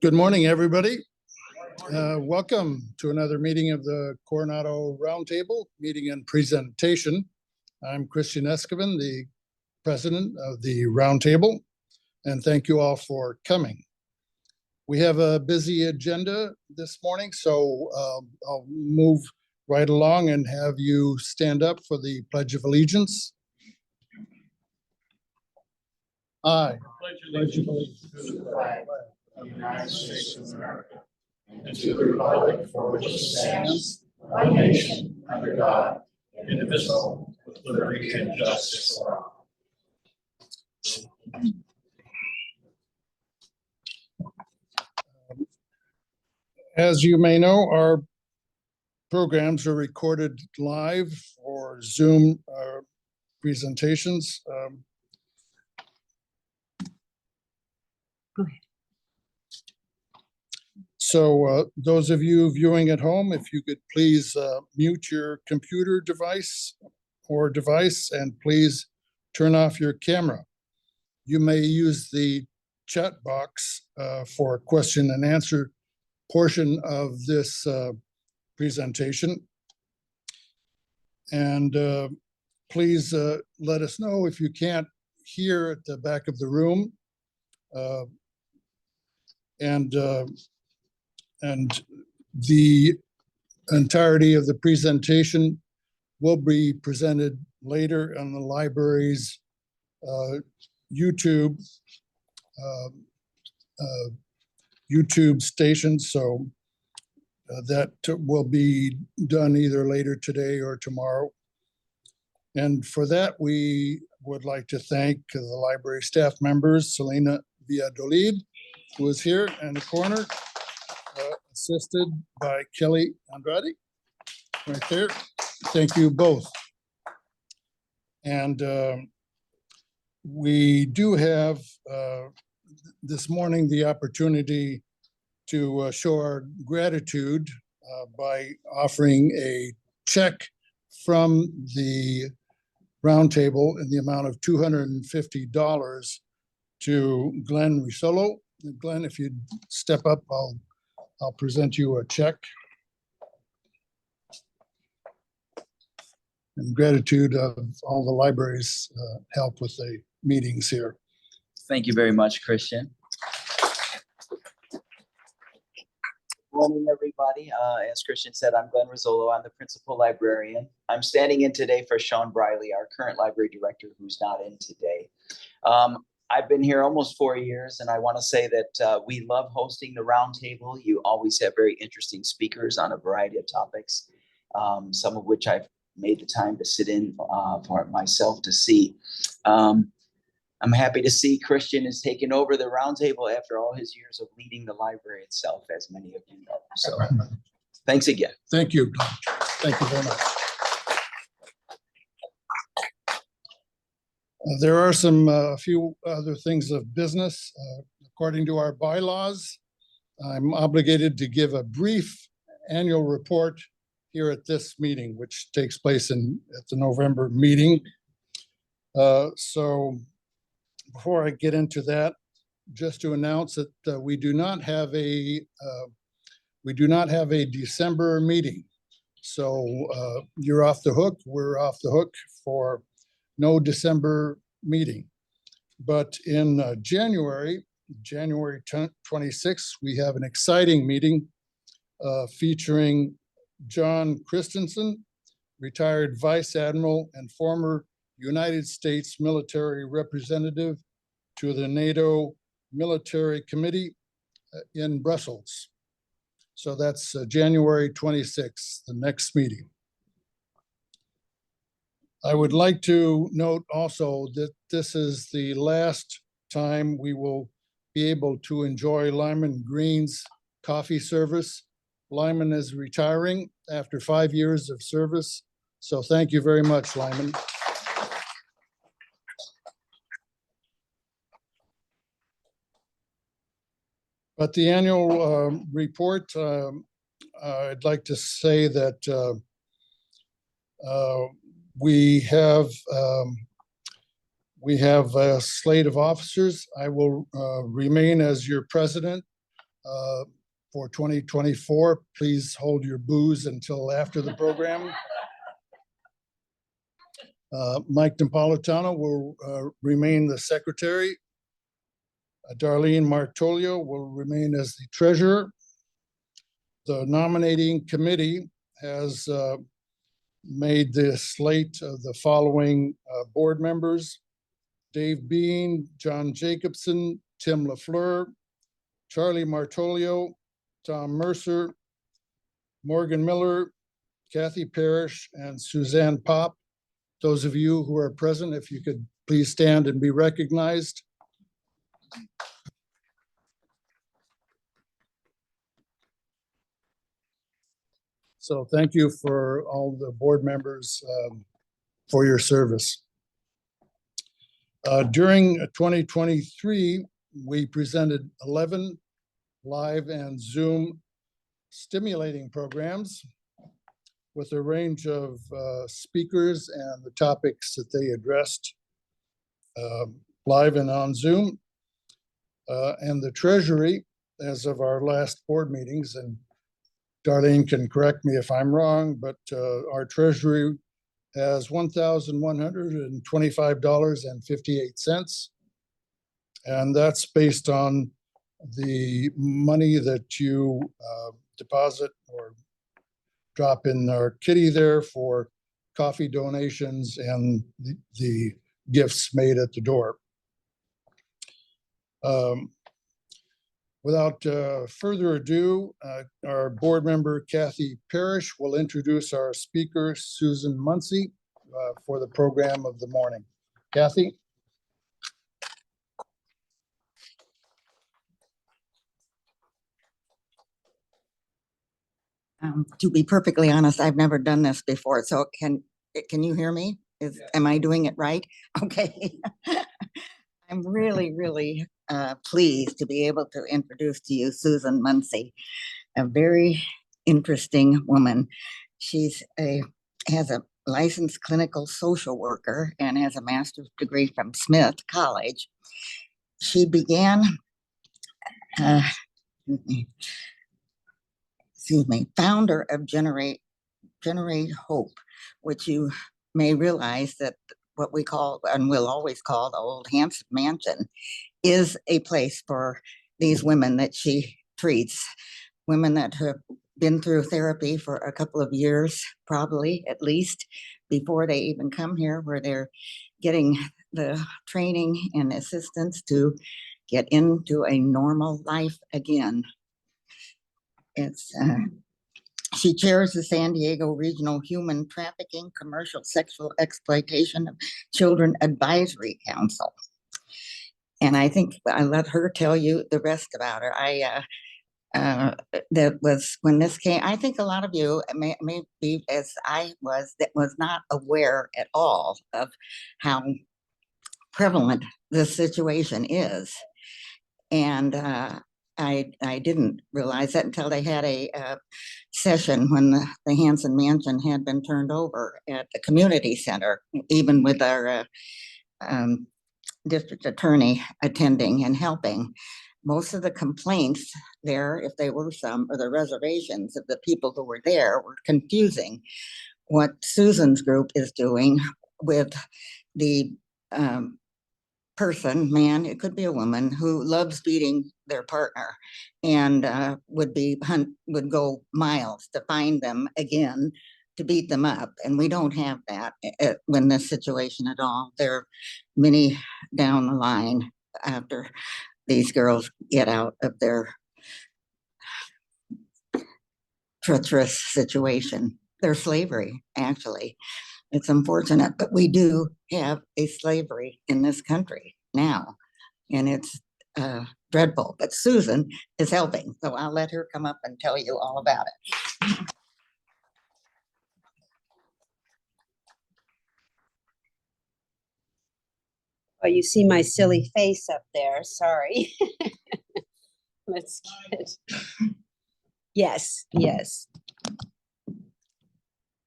Good morning, everybody. Welcome to another meeting of the Coronado Roundtable, meeting and presentation. I'm Christian Escoven, the president of the Roundtable, and thank you all for coming. We have a busy agenda this morning, so I'll move right along and have you stand up for the Pledge of Allegiance. I pledge allegiance to the flag of the United States of America and to the republic for which it stands, one nation, under God, indivisible, with liberty and justice for all. As you may know, our programs are recorded live or Zoom presentations. Go ahead. So those of you viewing at home, if you could please mute your computer device and please turn off your camera. You may use the chat box for a question and answer portion of this presentation. And please let us know if you can't hear at the back of the room. And the entirety of the presentation will be presented later on the library's YouTube station. So that will be done either later today or tomorrow. And for that, we would like to thank the library staff members, Selena Villadolid, who is here in the corner, assisted by Kelly Andrade, right there. Thank you both. And we do have this morning the opportunity to show our gratitude by offering a check from the Roundtable in the amount of $250 to Glenn Risolo. Glenn, if you'd step up, I'll present you a check. In gratitude of all the library's help with the meetings here. Thank you very much, Christian. Good morning, everybody. As Christian said, I'm Glenn Rizzolo. I'm the principal librarian. I'm standing in today for Sean Briley, our current library director, who's not in today. I've been here almost 4 years, and I want to say that we love hosting the Roundtable. You always have very interesting speakers on a variety of topics, some of which I've made the time to sit in for myself to see. I'm happy to see Christian has taken over the Roundtable after all his years of leading the library itself, as many of you know. So thanks again. Thank you. Thank you very much. There are a few other things of business. According to our bylaws, I'm obligated to give a brief annual report here at this meeting, which takes place at the November meeting. So before I get into that, just to announce that we do not have a December meeting. So you're off the hook. We're off the hook for no December meeting. But in January 26th, we have an exciting meeting featuring John Christensen, retired Vice Admiral and former United States military representative to the NATO Military Committee in Brussels. So that's January 26th, the next meeting. I would like to note also that this is the last time we will be able to enjoy Lyman Green's coffee service. Lyman is retiring after 5 years of service. So thank you very much, Lyman. But the annual report, I'd like to say that we have a slate of officers. I will remain as your president. for 2024. Please hold your booze until after the program. Mike Napolitano will remain the secretary. Darlene Martolio will remain as the treasurer. The nominating committee has made the slate of the following board members: Dave Bean, John Jacobson, Tim LaFleur, Charlie Martolio, Tom Mercer, Morgan Miller, Kathy Parrish, and Suzanne Pop. Those of you who are present, if you could please stand and be recognized. So thank you for all the board members for your service. During 2023, we presented 11 live and Zoom stimulating programs with a range of speakers and the topics that they addressed live and on Zoom. And the Treasury, as of our last board meetings, and Darlene can correct me if I'm wrong, but our Treasury has $1,125.58. And that's based on the money that you deposit or drop in our kitty there for coffee donations and the gifts made at the door. Without further ado, our board member Kathy Parrish will introduce our speaker, Susan Munsey, for the program of the morning. Kathy? To be perfectly honest, I've never done this before. So can you hear me? Am I doing it right? Okay. I'm really pleased to be able to introduce to you Susan Munsey, a very interesting woman. She's has a licensed clinical social worker and has a master's degree from Smith College. She began, founder of Generate Hope, which you may realize that what we call and will always call the old Hanson Mansion is a place for these women that she treats, women that have been through therapy for a couple of years, probably at least, before they even come here, where they're getting the training and assistance to get into a normal life again. She chairs the San Diego Regional Human Trafficking, Commercial Sexual Exploitation of Children Advisory Council. And I think I'll let her tell you the rest about her. That was when this came, I think a lot of you may be, as I was, that was not aware at all of how prevalent this situation is. And I didn't realize that until they had a session when the Hanson Mansion had been turned over at the community center, even with our district attorney attending and helping. Most of the complaints there, if they were some, or the reservations of the people who were there, were confusing what Susan's group is doing with the person, man, it could be a woman, who loves beating their partner and would go miles to find them again, to beat them up. And we don't have that in this situation at all. There are many down the line after these girls get out of their treacherous situation. Their slavery, actually. It's unfortunate, but we do have a slavery in this country now, and it's dreadful. But Susan is helping, so I'll let her come up and tell you all about it. Oh, you see my silly face up there. Sorry. Let's get. Yes.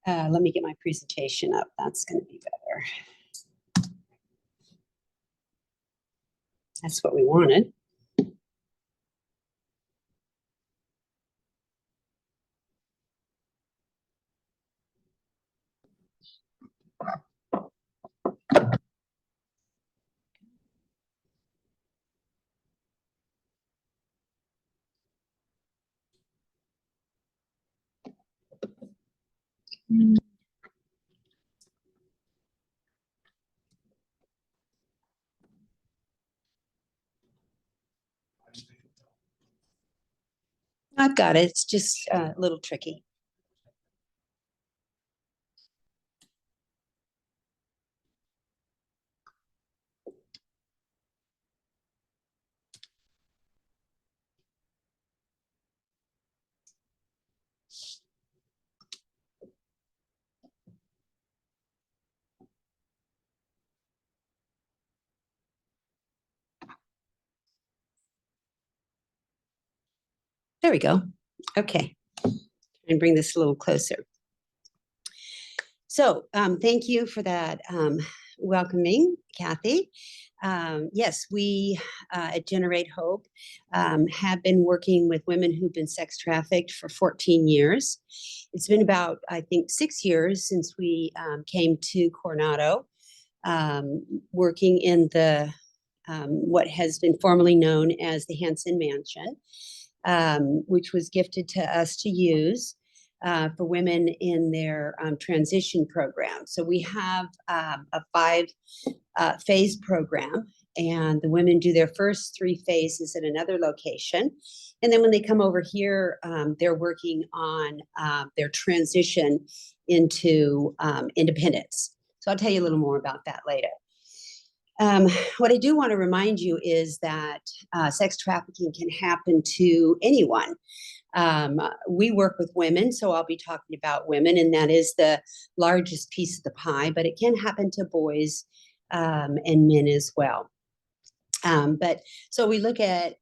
Let me get my presentation up. That's going to be better. That's what we wanted. I've got it. It's just a little tricky. There we go. Okay. And bring this a little closer. So thank you for that welcoming, Kathy. Yes, we at Generate Hope have been working with women who've been sex trafficked for 14 years. It's been about, I think, 6 years since we came to Coronado, working in the what has been formerly known as the Hanson Mansion, which was gifted to us to use for women in their transition program. So we have a 5-phase program, and the women do their first 3 phases at another location. And then when they come over here, they're working on their transition into independence. So I'll tell you a little more about that later. What I do want to remind you is that sex trafficking can happen to anyone. We work with women, so I'll be talking about women, and that is the largest piece of the pie, but it can happen to boys and men as well. But so we look at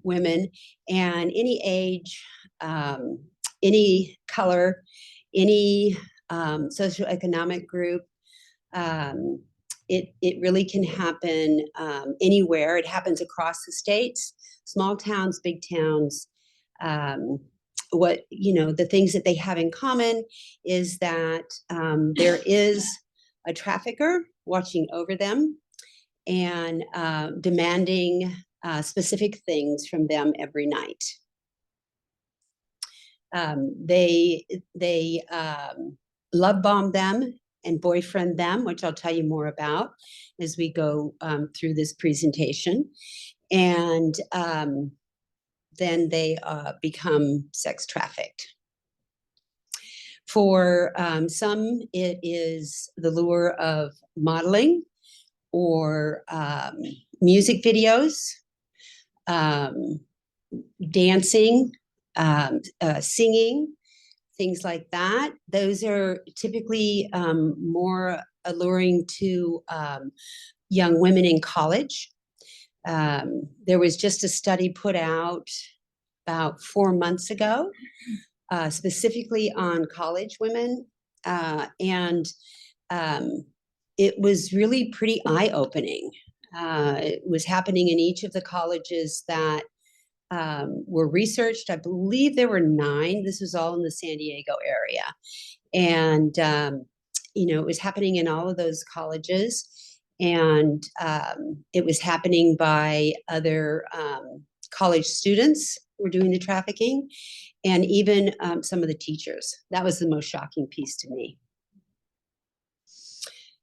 women, and any age, any color, any socioeconomic group. It really can happen anywhere. It happens across the states, small towns, big towns. The things that they have in common is that there is a trafficker watching over them and demanding specific things from them every night. They love bomb them and boyfriend them, which I'll tell you more about as we go through this presentation. And then they become sex trafficked. For some, it is the lure of modeling or music videos, dancing, singing, things like that. Those are typically more alluring to young women in college. There was just a study put out about 4 months ago, specifically on college women. And it was really pretty eye-opening. It was happening in each of the colleges that were researched. I believe there were 9. This was all in the San Diego area. And, it was happening in all of those colleges. And it was happening by other college students who were doing the trafficking, and even some of the teachers. That was the most shocking piece to me.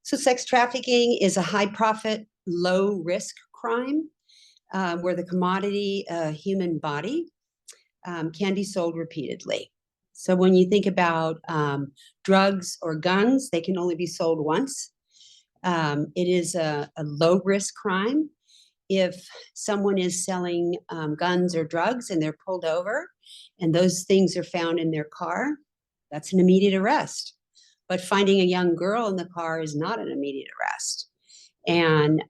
So sex trafficking is a high-profit, low-risk crime where the commodity human body can be sold repeatedly. So when you think about drugs or guns, they can only be sold once. It is a low-risk crime. If someone is selling guns or drugs and they're pulled over and those things are found in their car, that's an immediate arrest. But finding a young girl in the car is not an immediate arrest. And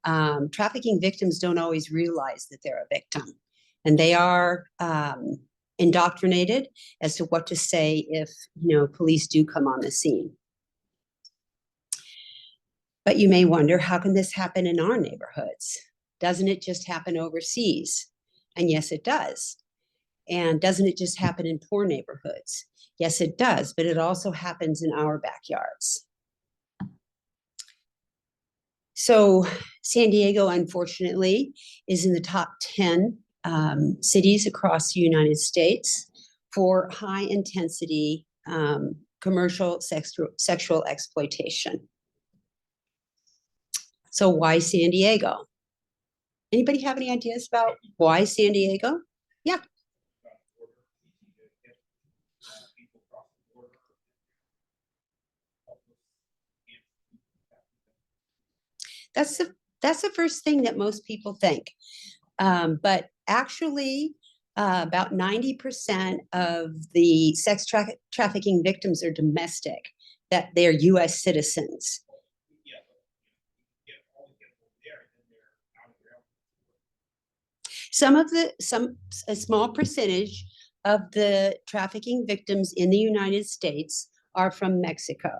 trafficking victims don't always realize that they're a victim. And they are indoctrinated as to what to say if, police do come on the scene. But you may wonder, how can this happen in our neighborhoods? Doesn't it just happen overseas? And yes, it does. And doesn't it just happen in poor neighborhoods? Yes, it does, but it also happens in our backyards. So San Diego, unfortunately, is in the top 10 cities across the United States for high intensity commercial sexual exploitation. So why San Diego? Anybody have any ideas about why San Diego? Yeah. That's the first thing that most people think. But actually, about 90% of the sex trafficking victims are domestic, that they're US citizens. A small percentage of the trafficking victims in the United States are from Mexico.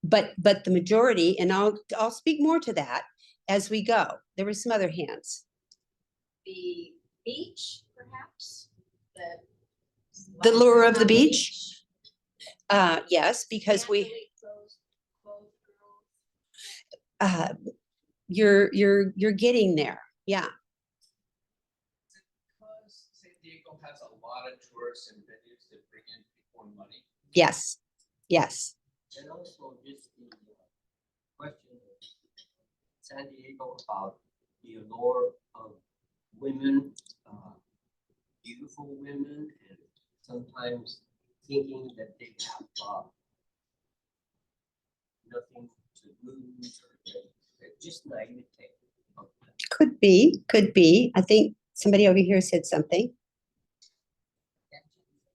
But the majority, and I'll speak more to that as we go. There were some other hands. The beach, perhaps? The lure of the beach? Yes, because you're getting there. Yeah. Because San Diego has a lot of tourists and venues that bring in people and money. Yes. Yes. And also just the question of San Diego about the allure of women, beautiful women, and sometimes thinking that they have nothing to lose, or just naivete. Could be. I think somebody over here said something.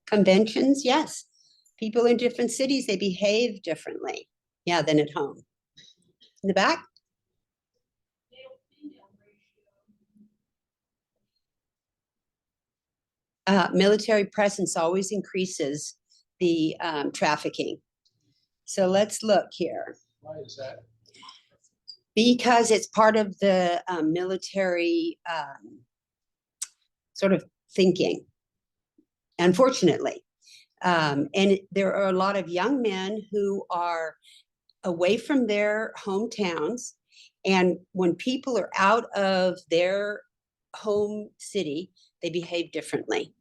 Conventions, yes. People in different cities, they behave differently, yeah, than at home. In the back? Military presence always increases the trafficking. So let's look here. Why is that? Because it's part of the military sort of thinking, unfortunately. And there are a lot of young men who are away from their hometowns. And when people are out of their home city, they behave differently.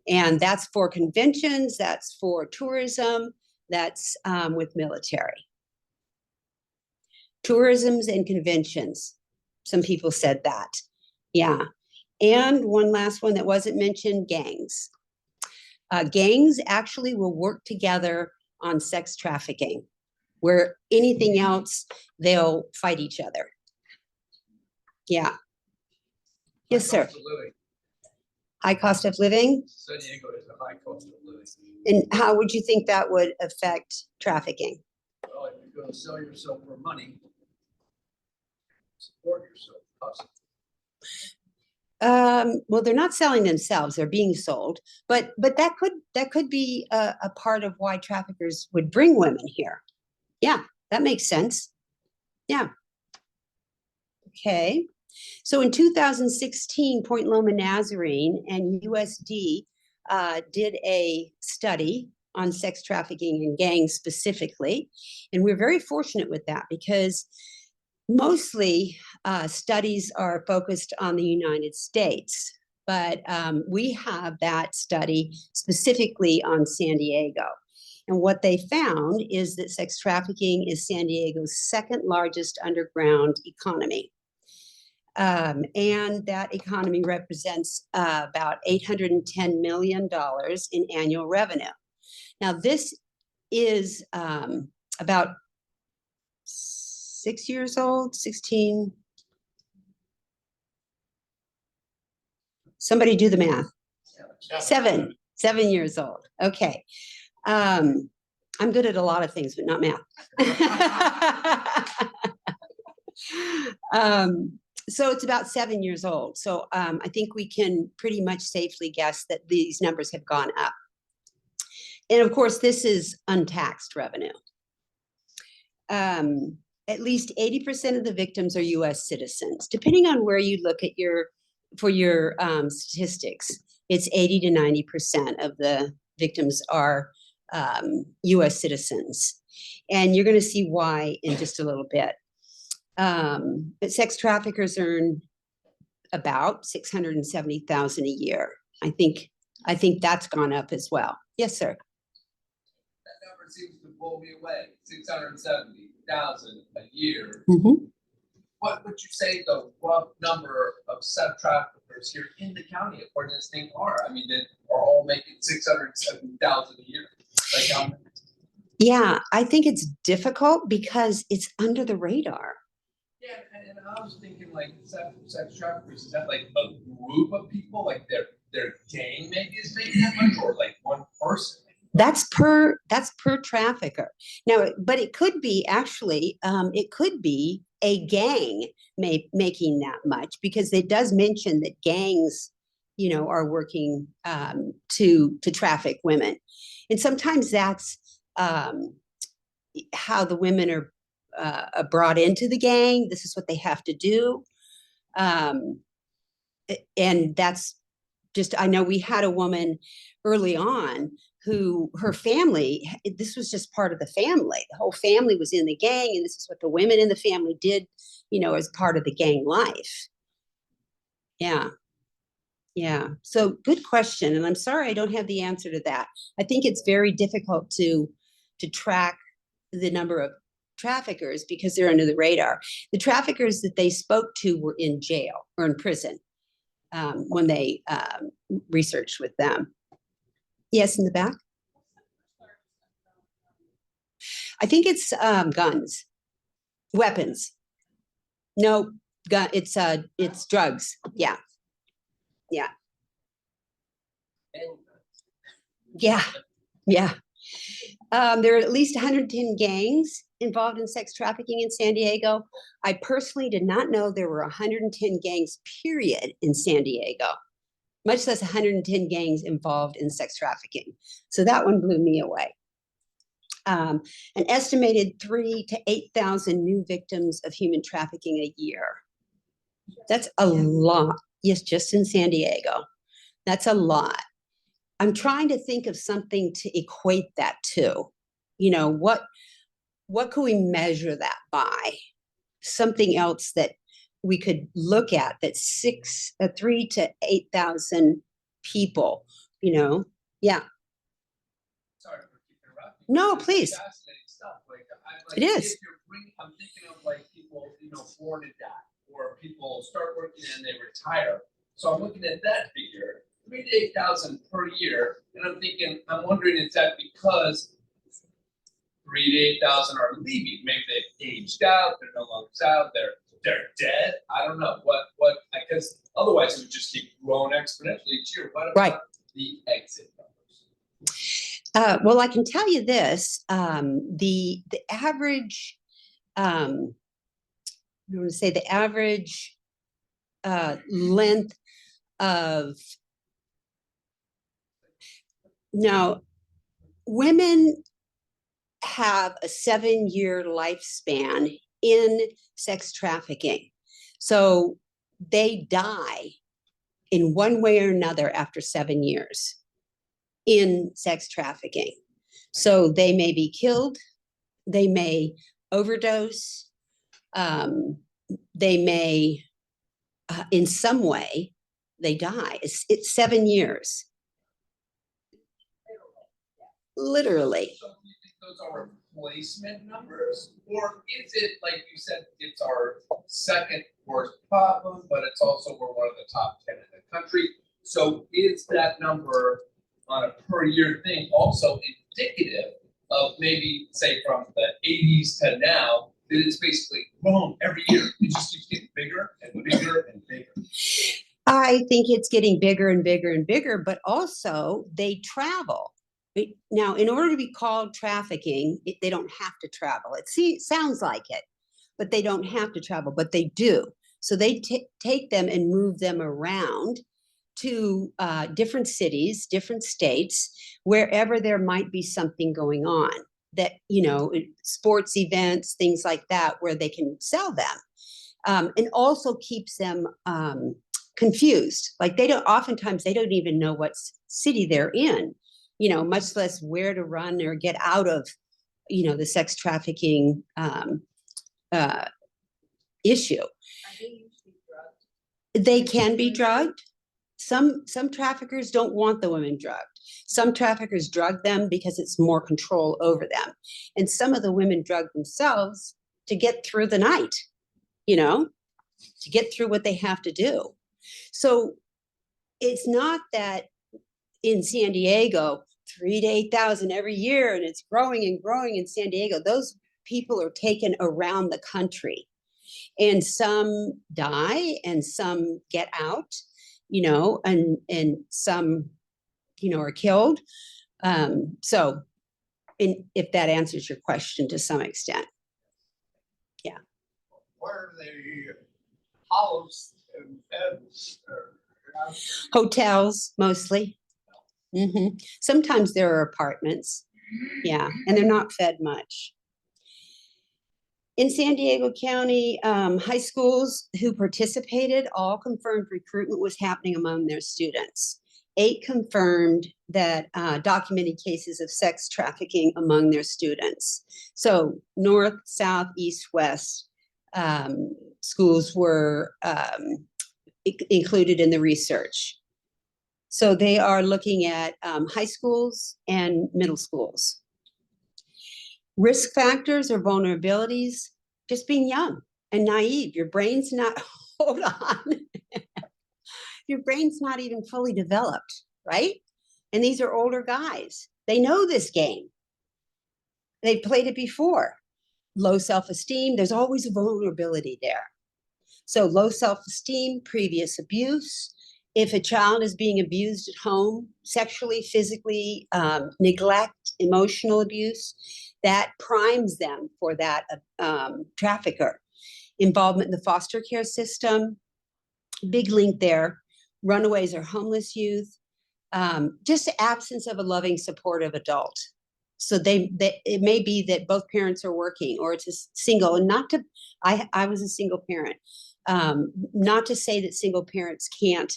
And that's for conventions, that's for tourism, that's with military. Tourisms and conventions. Some people said that. Yeah. And one last one that wasn't mentioned, gangs. Gangs actually will work together on sex trafficking, where anything else, they'll fight each other. Yeah. Yes, sir. High cost of living? San Diego is a high cost of living. And how would you think that would affect trafficking? Well, if you're going to sell yourself for money, support yourself possibly. Well, they're not selling themselves; they're being sold. But that could be a part of why traffickers would bring women here. Yeah, that makes sense. Yeah. Okay. So in 2016, Point Loma Nazarene and USD did a study on sex trafficking and gangs specifically. And we're very fortunate with that because mostly studies are focused on the United States, but we have that study specifically on San Diego. And what they found is that sex trafficking is San Diego's second largest underground economy. And that economy represents about $810 million in annual revenue. Now, this is about 6 years old, 16. Somebody do the math. 7 years old. Okay. I'm good at a lot of things, but not math. So it's about 7 years old. So I think we can pretty much safely guess that these numbers have gone up. And of course, this is untaxed revenue. At least 80% of the victims are US citizens. Depending on where you look at for your statistics, it's 80 to 90% of the victims are US citizens. And you're gonna see why in just a little bit. But sex traffickers earn about $670,000 a year. I think that's gone up as well. Yes, sir. seems to blow me away. 670,000 a year. Mhm. What would you say the rough number of sex traffickers here in the county according to this thing are? I mean, they are all making 670,000 a year. Like how many? Yeah, I think it's difficult because it's under the radar. Yeah, and I was thinking like sex traffickers, is that like a group of people? Like their gang maybe is making that much, or like one person? That's per trafficker. Now, but it could be actually, it could be a gang making that much, because it does mention that gangs, are working to traffic women, and sometimes that's how the women are brought into the gang. This is what they have to do, and that's just. I know we had a woman early on who her family, this was just part of the family. The whole family was in the gang, and this is what the women in the family did, as part of the gang life. Yeah. Yeah. So good question. And I'm sorry I don't have the answer to that. I think it's very difficult to track the number of traffickers because they're under the radar. The traffickers that they spoke to were in jail or in prison when they researched with them. Yes, in the back. I think it's guns, weapons. No, gun. It's drugs. Yeah, yeah, yeah, yeah. There are at least 110 gangs involved in sex trafficking in San Diego. I personally did not know there were 110 gangs, period, in San Diego, much less 110 gangs involved in sex trafficking. So that one blew me away. An estimated 3,000 to 8,000 new victims of human trafficking a year. That's a lot. Yes, just in San Diego. That's a lot. I'm trying to think of something to equate that to. What could we measure that by? Something else that we could look at that's 3,000 to 8,000 people, Yeah. Sorry for keeping interrupting. No, It's please. fascinating stuff. It is. If you're I'm thinking of like people, born to die, or people start working and they retire. So I'm looking at that figure, 3,000 to 8,000 per year, and I'm wondering, is that because 3,000 to 8,000 are leaving? Maybe they've aged out, they're no longer out, they're dead. I don't know what because otherwise it would just keep growing exponentially each year. What about the exit numbers? Well, I can tell you this: the average, I'm going to say the average length of now, women have a 7-year lifespan in sex trafficking, so they die in one way or another after 7 years in sex trafficking. So they may be killed, they may overdose, they may, in some way, they die. It's 7 years. Literally. So do you think those are replacement numbers? Or is it, like you said, it's our second worst problem, but it's also we're one of the top 10 in the country. So is that number on a per year thing also indicative of maybe, say, from the 80s to now, that it's basically grown every year? It just keeps getting bigger and bigger and bigger. I think it's getting bigger and bigger and bigger, but also they travel. Now, in order to be called trafficking, they don't have to travel. It sounds like it, but they don't have to travel, but they do. So they take them and move them around to different cities, different states, wherever there might be something going on that, sports events, things like that, where they can sell them, and also keeps them confused. Like oftentimes they don't even know what city they're in, much less where to run or get out of, the sex trafficking issue. Are they usually drugged? They can be drugged. Some traffickers don't want the women drugged. Some traffickers drug them because it's more control over them. And some of the women drug themselves to get through the night, you know, to get through what they have to do. So it's not that in San Diego, 3,000 to 8,000 every year, and it's growing and growing in San Diego. Those people are taken around the country, and some die and some get out, you know, and some, you know, are killed. So if that answers your question to some extent. Yeah. Where they house and Hotels mostly. Sometimes there are apartments. Yeah, and they're not fed much. In San Diego County, high schools who participated all confirmed recruitment was happening among their students. 8 confirmed that documented cases of sex trafficking among their students. So north, south, east, west schools were included in the research. So they are looking at high schools and middle schools. Risk factors or vulnerabilities, just being young and naive. Your brain's not, hold on. Your brain's not even fully developed, right? And these are older guys. They know this game. They've played it before. Low self-esteem, there's always a vulnerability there. So low self-esteem, previous abuse. If a child is being abused at home, sexually, physically, neglect, emotional abuse, that primes them for that trafficker. Involvement in the foster care system, big link there. Runaways or homeless youth, just the absence of a loving, supportive adult. So it may be that both parents are working, or it's a single, and not to, I was a single parent, not to say that single parents can't,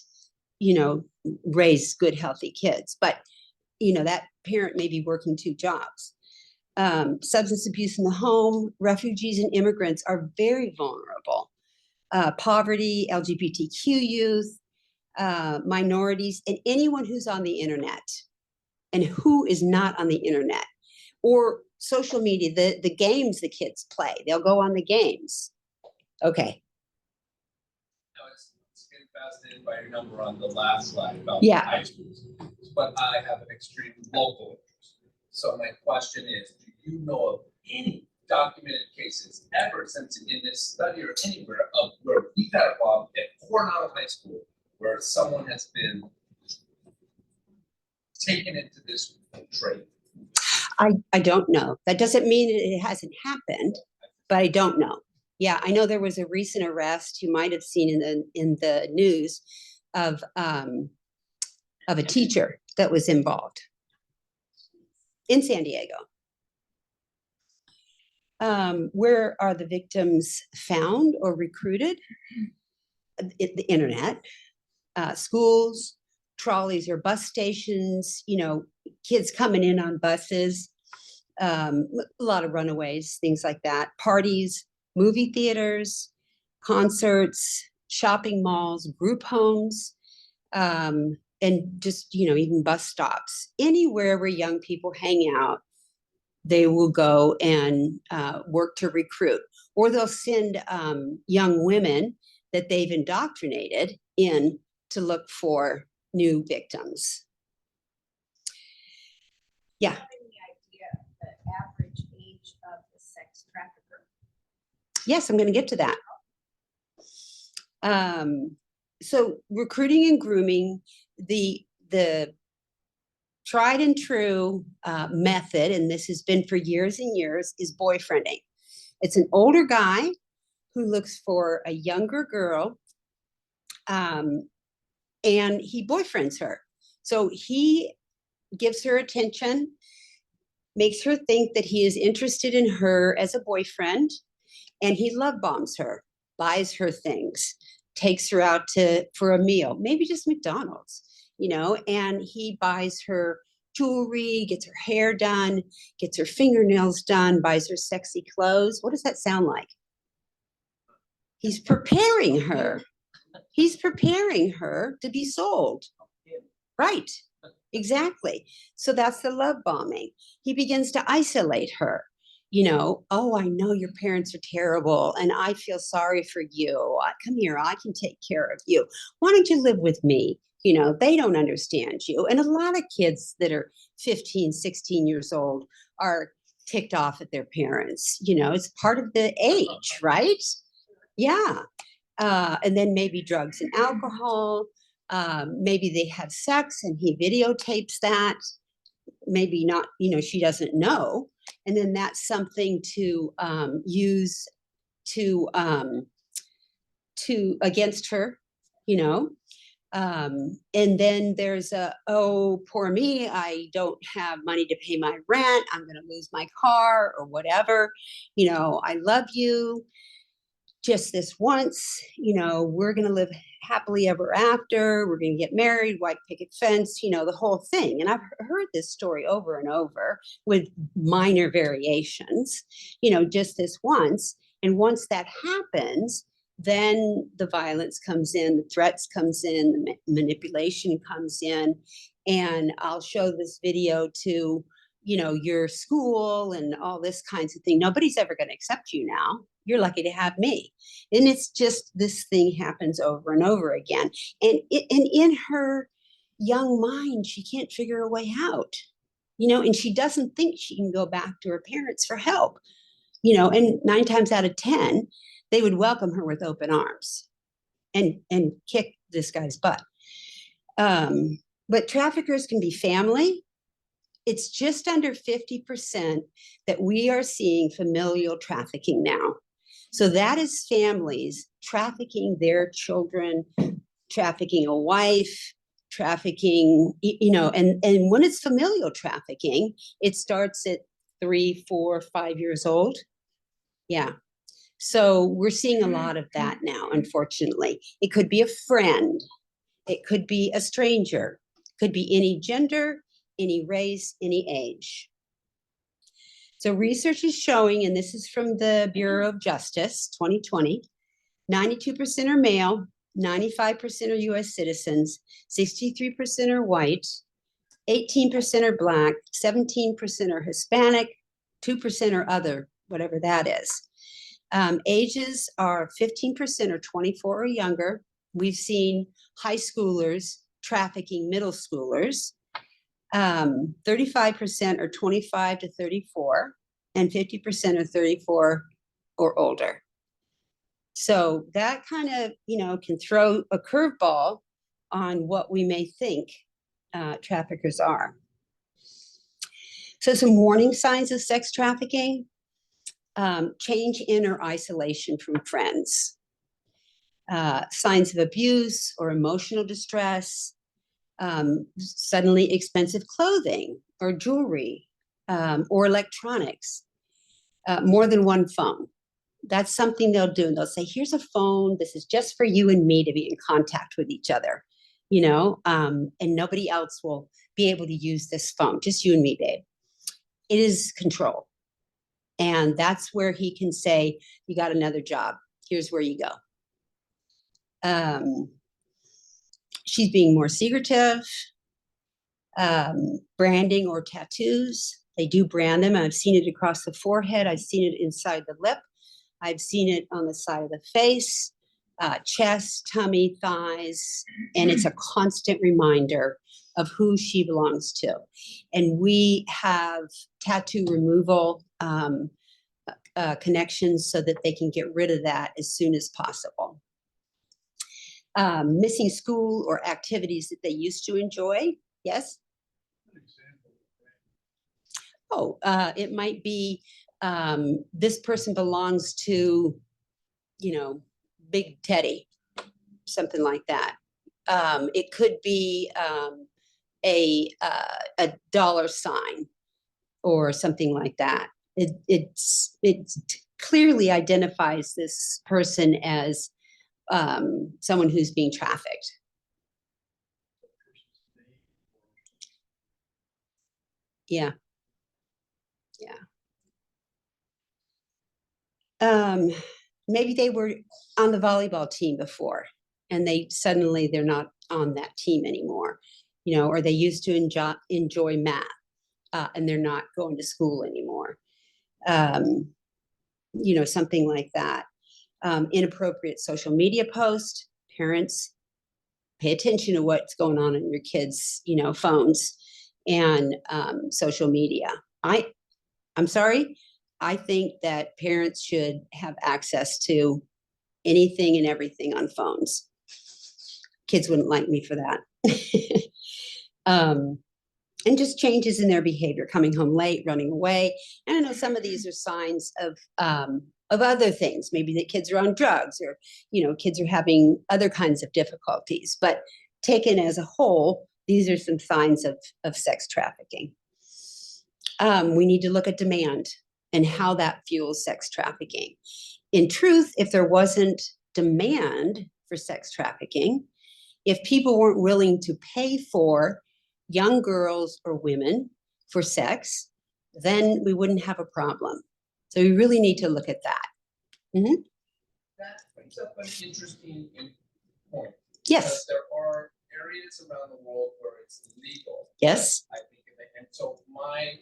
you know, raise good, healthy kids, but, you know, that parent may be working 2 jobs. Substance abuse in the home, refugees and immigrants are very vulnerable. Poverty, LGBTQ youth, minorities, and anyone who's on the internet and who is not on the internet or social media, the games the kids play, they'll go on the games. Okay. I was getting fascinated by your number on the last slide about high schools, but I have an extreme local interest. So my question is, do you know of any documented cases ever since in this study or anywhere of where we've had a problem at Coronado High School where someone has been taken into this trade? I don't know. That doesn't mean it hasn't happened, but I don't know. Yeah, I know there was a recent arrest you might have seen in the news of a teacher that was involved in San Diego. Where are the victims found or recruited? The internet, schools, trolleys or bus stations, you know, kids coming in on buses, a lot of runaways, things like that, parties, movie theaters, concerts, shopping malls, group homes, and just, you know, even bus stops, anywhere where young people hang out, they will go and work to recruit, or they'll send young women that they've indoctrinated in to look for new victims. Yeah. Do you have any idea of the average age of the sex trafficker? Yes, I'm going to get to that. So recruiting and grooming, the tried and true method, and this has been for years and years, is boyfriending. It's an older guy who looks for a younger girl, and he boyfriends her. So he gives her attention, makes her think that he is interested in her as a boyfriend, and he love bombs her, buys her things, takes her out for a meal, maybe just McDonald's, you know, and he buys her jewelry, gets her hair done, gets her fingernails done, buys her sexy clothes. What does that sound like? He's preparing her. He's preparing her to be sold. Right. Exactly. So that's the love bombing. He begins to isolate her. You know, oh, I know your parents are terrible and I feel sorry for you. Come here, I can take care of you. Why don't you live with me? You know, they don't understand you. And a lot of kids that are 15, 16 years old are ticked off at their parents. You know, it's part of the age, right? Yeah. And then maybe drugs and alcohol. Maybe they have sex and he videotapes that. Maybe not, you know, she doesn't know. And then that's something to use to against her, you know. And then there's oh, poor me, I don't have money to pay my rent. I'm going to lose my car or whatever. You know, I love you just this once, you know, we're going to live happily ever after. We're going to get married, white picket fence, you know, the whole thing. And I've heard this story over and over with minor variations, you know, just this once. And once that happens, then the violence comes in, the threats comes in, the manipulation comes in. And I'll show this video to, you know, your school and all this kinds of thing. Nobody's ever going to accept you now. You're lucky to have me. And it's just this thing happens over and over again. And in her young mind, she can't figure a way out, you know, and she doesn't think she can go back to her parents for help, you know, and 9 times out of 10, they would welcome her with open arms and kick this guy's butt. But traffickers can be family. It's just under 50% that we are seeing familial trafficking now. So that is families trafficking their children, trafficking a wife, trafficking, you know, and when it's familial trafficking, it starts at 3, 4, 5 years old. Yeah. So we're seeing a lot of that now, unfortunately. It could be a friend. It could be a stranger. It could be any gender, any race, any age. So research is showing, and this is from the Bureau of Justice, 2020, 92% are male, 95% are US citizens, 63% are white, 18% are Black, 17% are Hispanic, 2% are other, whatever that is. Ages are 15% are 24 or younger. We've seen high schoolers trafficking middle schoolers. 35% are 25 to 34, and 50% are 34 or older. So that kind of, you know, can throw a curveball on what we may think traffickers are. So some warning signs of sex trafficking: change in or isolation from friends, signs of abuse or emotional distress, suddenly expensive clothing or jewelry, or electronics, more than one phone. That's something they'll do. And they'll say, here's a phone. This is just for you and me to be in contact with each other, you know, and nobody else will be able to use this phone, just you and me, babe. It is control. And that's where he can say, you got another job. Here's where you go. She's being more secretive. Branding or tattoos. They do brand them. I've seen it across the forehead. I've seen it inside the lip. I've seen it on the side of the face, chest, tummy, thighs, and it's a constant reminder of who she belongs to. And we have tattoo removal connections so that they can get rid of that as soon as possible. Missing school or activities that they used to enjoy. Yes? Oh, it might be this person belongs to, you know, Big Teddy, something like that. It could be a dollar sign or something like that. It clearly identifies this person as someone who's being trafficked. Yeah. Yeah. Maybe they were on the volleyball team before, and they're not on that team anymore, or they used to enjoy math, and they're not going to school anymore. Something like that. Inappropriate social media posts. Parents, pay attention to what's going on in your kids' phones and social media. I'm sorry. I think that parents should have access to anything and everything on phones. Kids wouldn't like me for that. And just changes in their behavior, coming home late, running away. And I know some of these are signs of other things. Maybe the kids are on drugs, or kids are having other kinds of difficulties. But taken as a whole, these are some signs of sex trafficking. We need to look at demand and how that fuels sex trafficking. In truth, if there wasn't demand for sex trafficking, if people weren't willing to pay for young girls or women for sex, then we wouldn't have a problem. So we really need to look at that. Mm-hmm. That brings up an interesting point. Yes. Because there are areas around the world where it's legal. Yes. I think of it. And so I'm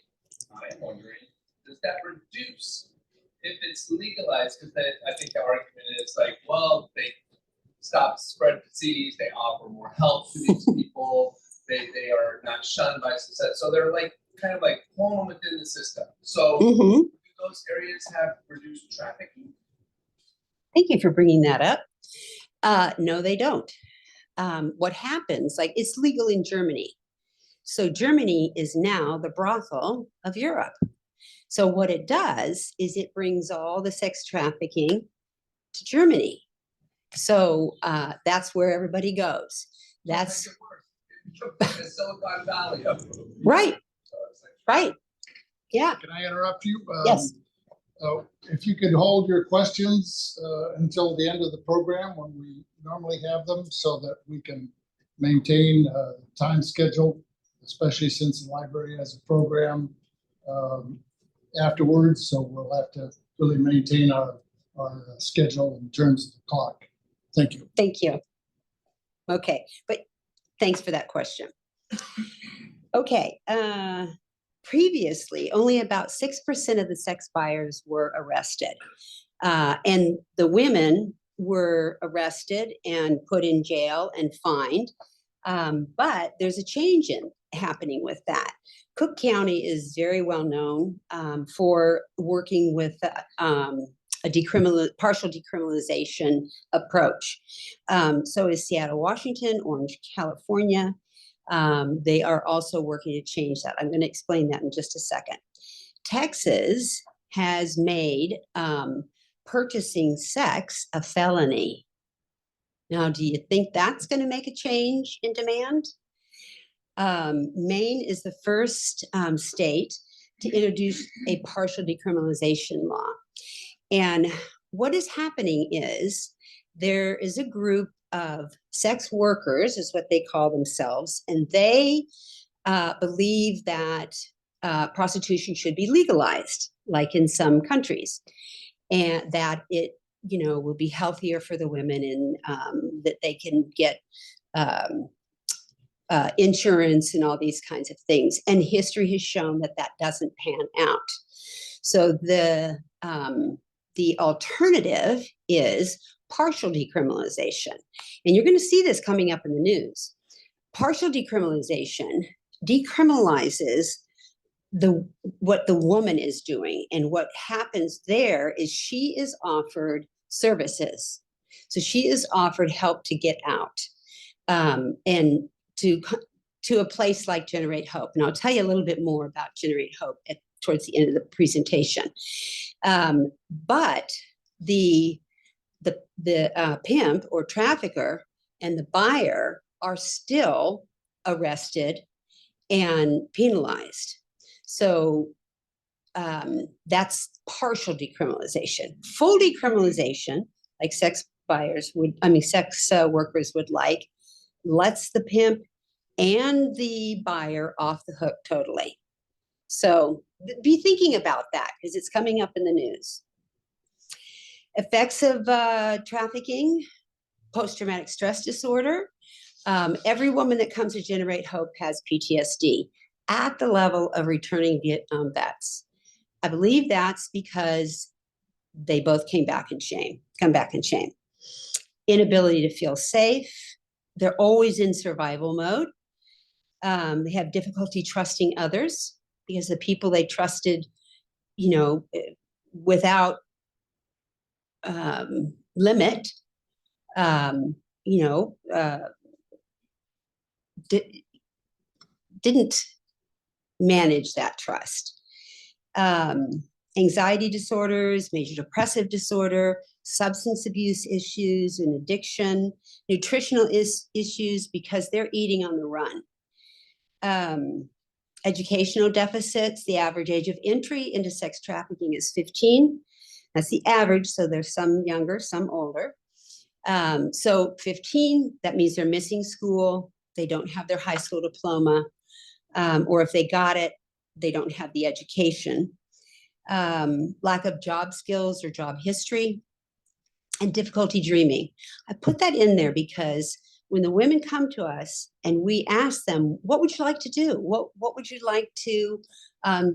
wondering, does that reduce if it's legalized? Because I think the argument is like, well, they stop spread disease, they offer more help to these people, they are not shunned by society. So they're like kind of like home within the system. So do those areas have reduced trafficking? Thank you for bringing that up. No, they don't. What happens, like, it's legal in Germany. So Germany is now the brothel of Europe. So what it does is it brings all the sex trafficking to Germany. So that's where everybody goes. That's Silicon Valley. right. Right. Yeah. Can I interrupt you? Yes. If you could hold your questions until the end of the program when we normally have them, so that we can maintain a time schedule, especially since the library has a program afterwards. So we'll have to really maintain our schedule in terms of the clock. Thank you. Thank you. Okay, but thanks for that question. Okay, previously, only about 6% of the sex buyers were arrested. And the women were arrested and put in jail and fined. But there's a change happening with that. Cook County is very well known for working with a partial decriminalization approach. So is Seattle, Washington, Orange, California. They are also working to change that. I'm going to explain that in just a second. Texas has made purchasing sex a felony. Now, do you think that's going to make a change in demand? Maine is the first state to introduce a partial decriminalization law. And what is happening is there is a group of sex workers, is what they call themselves, and they believe that prostitution should be legalized, like in some countries, and that it, will be healthier for the women, and that they can get insurance and all these kinds of things. And history has shown that that doesn't pan out. So the alternative is partial decriminalization. And you're going to see this coming up in the news. Partial decriminalization decriminalizes what the woman is doing. And what happens there is she is offered services. So she is offered help to get out and to a place like Generate Hope. And I'll tell you a little bit more about Generate Hope towards the end of the presentation. But the pimp or trafficker and the buyer are still arrested and penalized. So that's partial decriminalization. Full decriminalization, like sex workers would like, lets the pimp and the buyer off the hook totally. So be thinking about that, because it's coming up in the news. Effects of trafficking. post-traumatic stress disorder. Every woman that comes to Generate Hope has PTSD at the level of returning Vietnam vets. I believe that's because they both come back in shame. Inability to feel safe. They're always in survival mode. They have difficulty trusting others because the people they trusted, without limit, didn't manage that trust. Anxiety disorders, major depressive disorder, substance abuse issues and addiction, nutritional issues because they're eating on the run. Educational deficits, the average age of entry into sex trafficking is 15. That's the average, so there's some younger, some older. So 15, that means they're missing school, they don't have their high school diploma, or if they got it, they don't have the education. Lack of job skills or job history, and difficulty dreaming. I put that in there because when the women come to us and we ask them, what would you like to do? What would you like to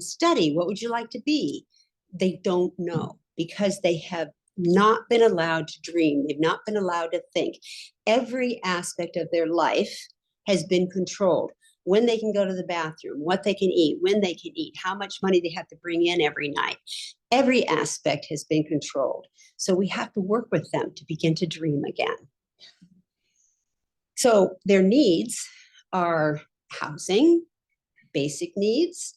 study? What would you like to be? They don't know because they have not been allowed to dream. They've not been allowed to think. Every aspect of their life has been controlled. When they can go to the bathroom, what they can eat, when they can eat, how much money they have to bring in every night. Every aspect has been controlled. So we have to work with them to begin to dream again. So their needs are housing, basic needs,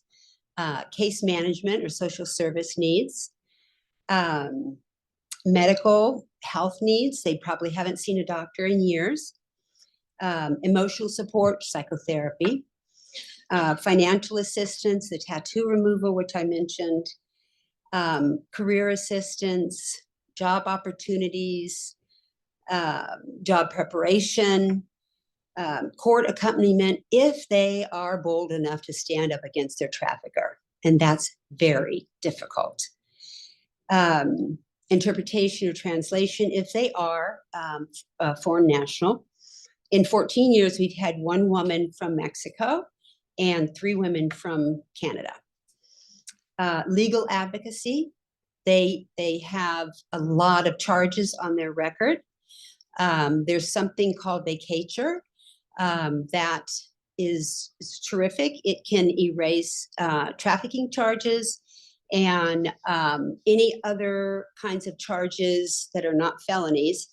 case management or social service needs, medical health needs. They probably haven't seen a doctor in years. Emotional support, psychotherapy, financial assistance, the tattoo removal, which I mentioned, career assistance, job opportunities, job preparation, court accompaniment, if they are bold enough to stand up against their trafficker. And that's very difficult. Interpretation or translation, if they are a foreign national. In 14 years, we've had 1 woman from Mexico and 3 women from Canada. Legal advocacy, they have a lot of charges on their record. There's something called vacatur that is terrific. It can erase trafficking charges and any other kinds of charges that are not felonies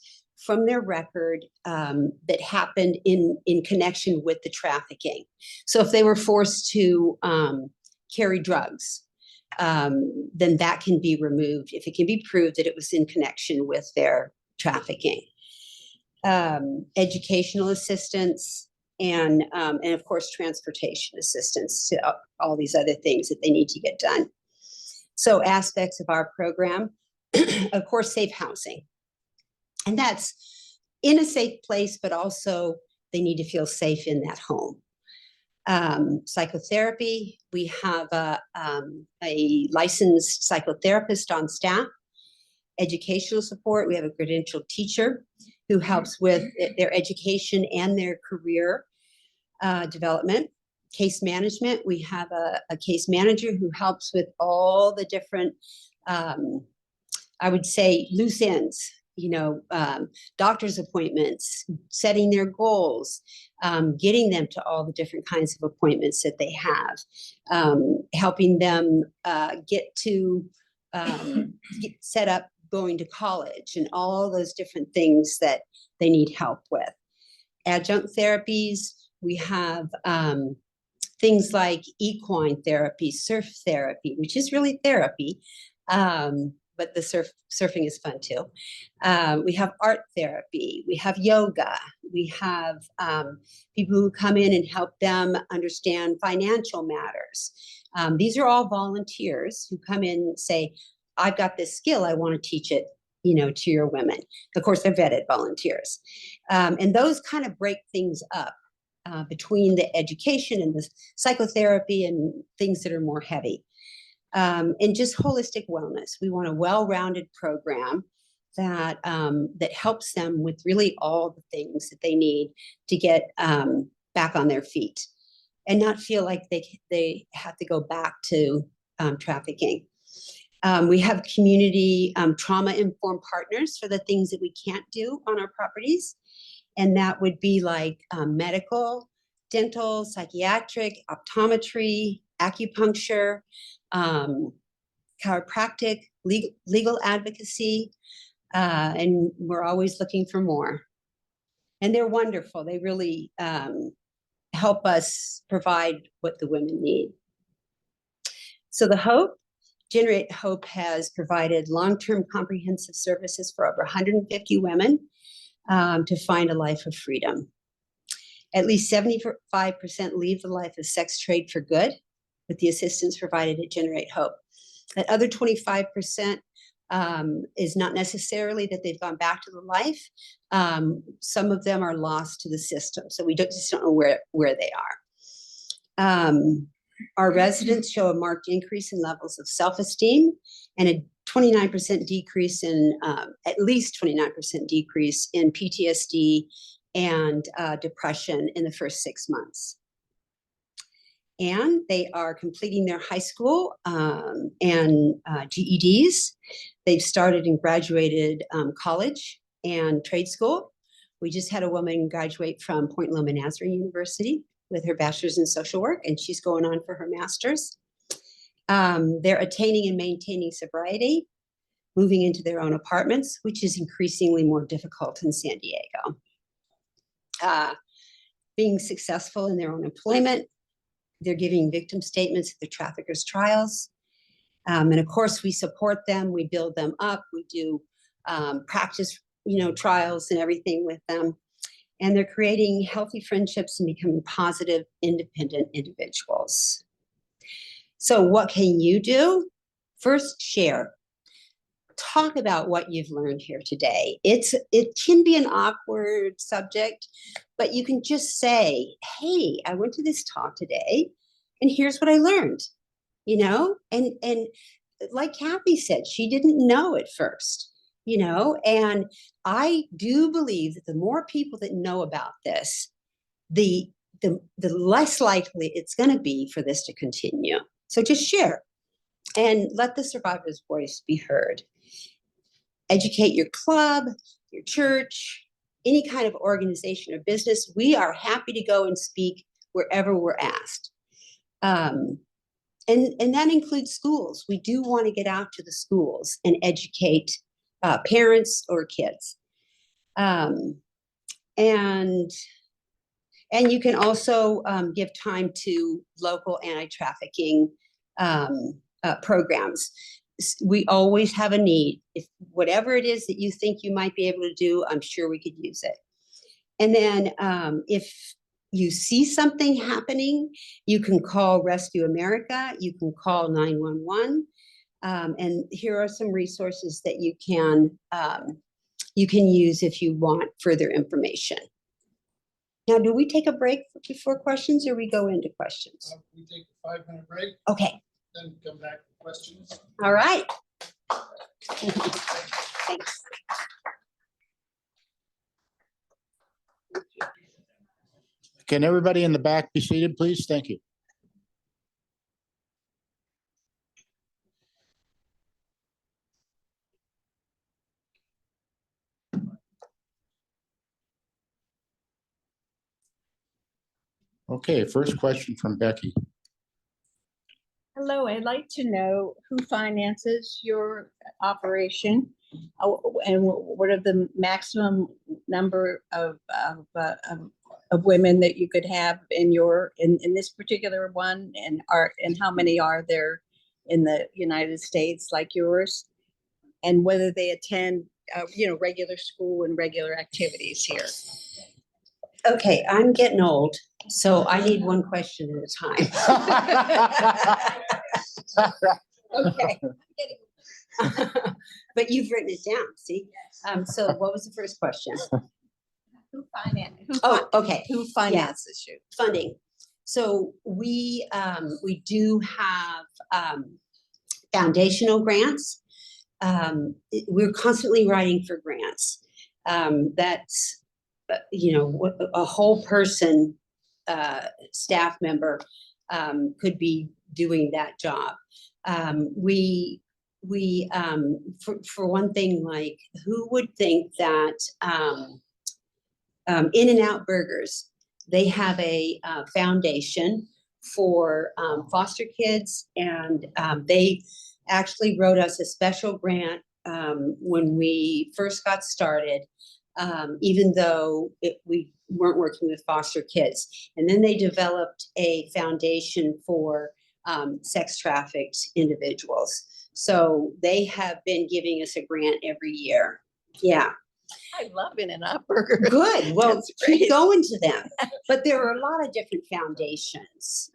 from their record that happened in connection with the trafficking. So if they were forced to carry drugs, then that can be removed if it can be proved that it was in connection with their trafficking. Educational assistance and of course transportation assistance to all these other things that they need to get done. So aspects of our program, of course, safe housing. And that's in a safe place, but also they need to feel safe in that home. Psychotherapy, we have a licensed psychotherapist on staff. Educational support, we have a credentialed teacher who helps with their education and their career development. Case management, we have a case manager who helps with all the different, I would say, loose ends, doctor's appointments, setting their goals, getting them to all the different kinds of appointments that they have, helping them get set up going to college and all those different things that they need help with. Adjunct therapies, we have things like equine therapy, surf therapy, which is really therapy, but the surfing is fun too. We have art therapy, we have yoga, we have people who come in and help them understand financial matters. These are all volunteers who come in and say, I've got this skill, I want to teach it, to your women. Of course, they're vetted volunteers. And those kind of break things up between the education and the psychotherapy and things that are more heavy. And just holistic wellness. We want a well-rounded program that helps them with really all the things that they need to get back on their feet and not feel like they have to go back to trafficking. We have community trauma-informed partners for the things that we can't do on our properties. And that would be like medical, dental, psychiatric, optometry, acupuncture, chiropractic, legal advocacy, and we're always looking for more. And they're wonderful. They really help us provide what the women need. So the Hope, Generate Hope has provided long-term comprehensive services for over 150 women to find a life of freedom. At least 75% leave the life of sex trade for good with the assistance provided at Generate Hope. That other 25% is not necessarily that they've gone back to the life. Some of them are lost to the system, so we just don't know where they are. Our residents show a marked increase in levels of self-esteem and a 29% decrease in, at least 29% decrease in PTSD and depression in the first 6 months. And they are completing their high school and GEDs. They've started and graduated college and trade school. We just had a woman graduate from Point Loma Nazarene University with her bachelor's in social work, and she's going on for her master's. They're attaining and maintaining sobriety, moving into their own apartments, which is increasingly more difficult in San Diego. Being successful in their own employment. They're giving victim statements at the traffickers' trials. And of course, we support them, we build them up, we do practice, trials and everything with them. And they're creating healthy friendships and becoming positive, independent individuals. So what can you do? First, share. Talk about what you've learned here today. It can be an awkward subject, but you can just say, hey, I went to this talk today and here's what I learned, and like Kathy said, she didn't know at first, and I do believe that the more people that know about this, the less likely it's going to be for this to continue. So just share and let the survivor's voice be heard. Educate your club, your church, any kind of organization or business. We are happy to go and speak wherever we're asked. And that includes schools. We do want to get out to the schools and educate parents or kids. And you can also give time to local anti-trafficking programs. We always have a need. If whatever it is that you think you might be able to do, I'm sure we could use it. And then if you see something happening, you can call Rescue America, you can call 911, and here are some resources that you can use if you want further information. Now, do we take a break before questions or we go into questions? We take a 5-minute break, Okay. then come back to questions. All right. Thanks. Can everybody in the back be seated, please? Thank you. Okay, first question from Becky. Hello, I'd like to know who finances your operation and what are the maximum number of women that you could have in this particular one, and how many are there in the United States like yours, and whether they attend regular school and regular activities here. Okay, I'm getting old, so I need one question at a time. Okay. But you've written it down, see? So what was the first question? Who finances you? Funding. So we do have foundational grants we're constantly writing for grants. That's, a whole person, staff member could be doing that job. For one thing, like, who would think that In-N-Out Burgers, they have a foundation for foster kids, and they actually wrote us a special grant when we first got started, even though we weren't working with foster kids. And then they developed a foundation for sex trafficked individuals. So they have been giving us a grant every year. Yeah. I love In-N-Out Burger. Good. Well, That's keep great. going to them. But there are a lot of different foundations.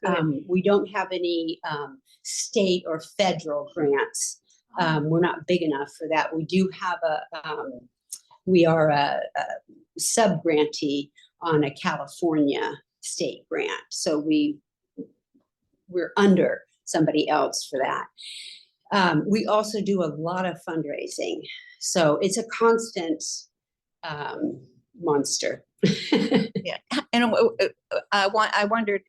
We don't have any state or federal grants. We're not big enough for that. We do have we are a sub-grantee on a California state grant. So we're under somebody else for that. We also do a lot of fundraising. So it's a constant monster. Yeah, and I wondered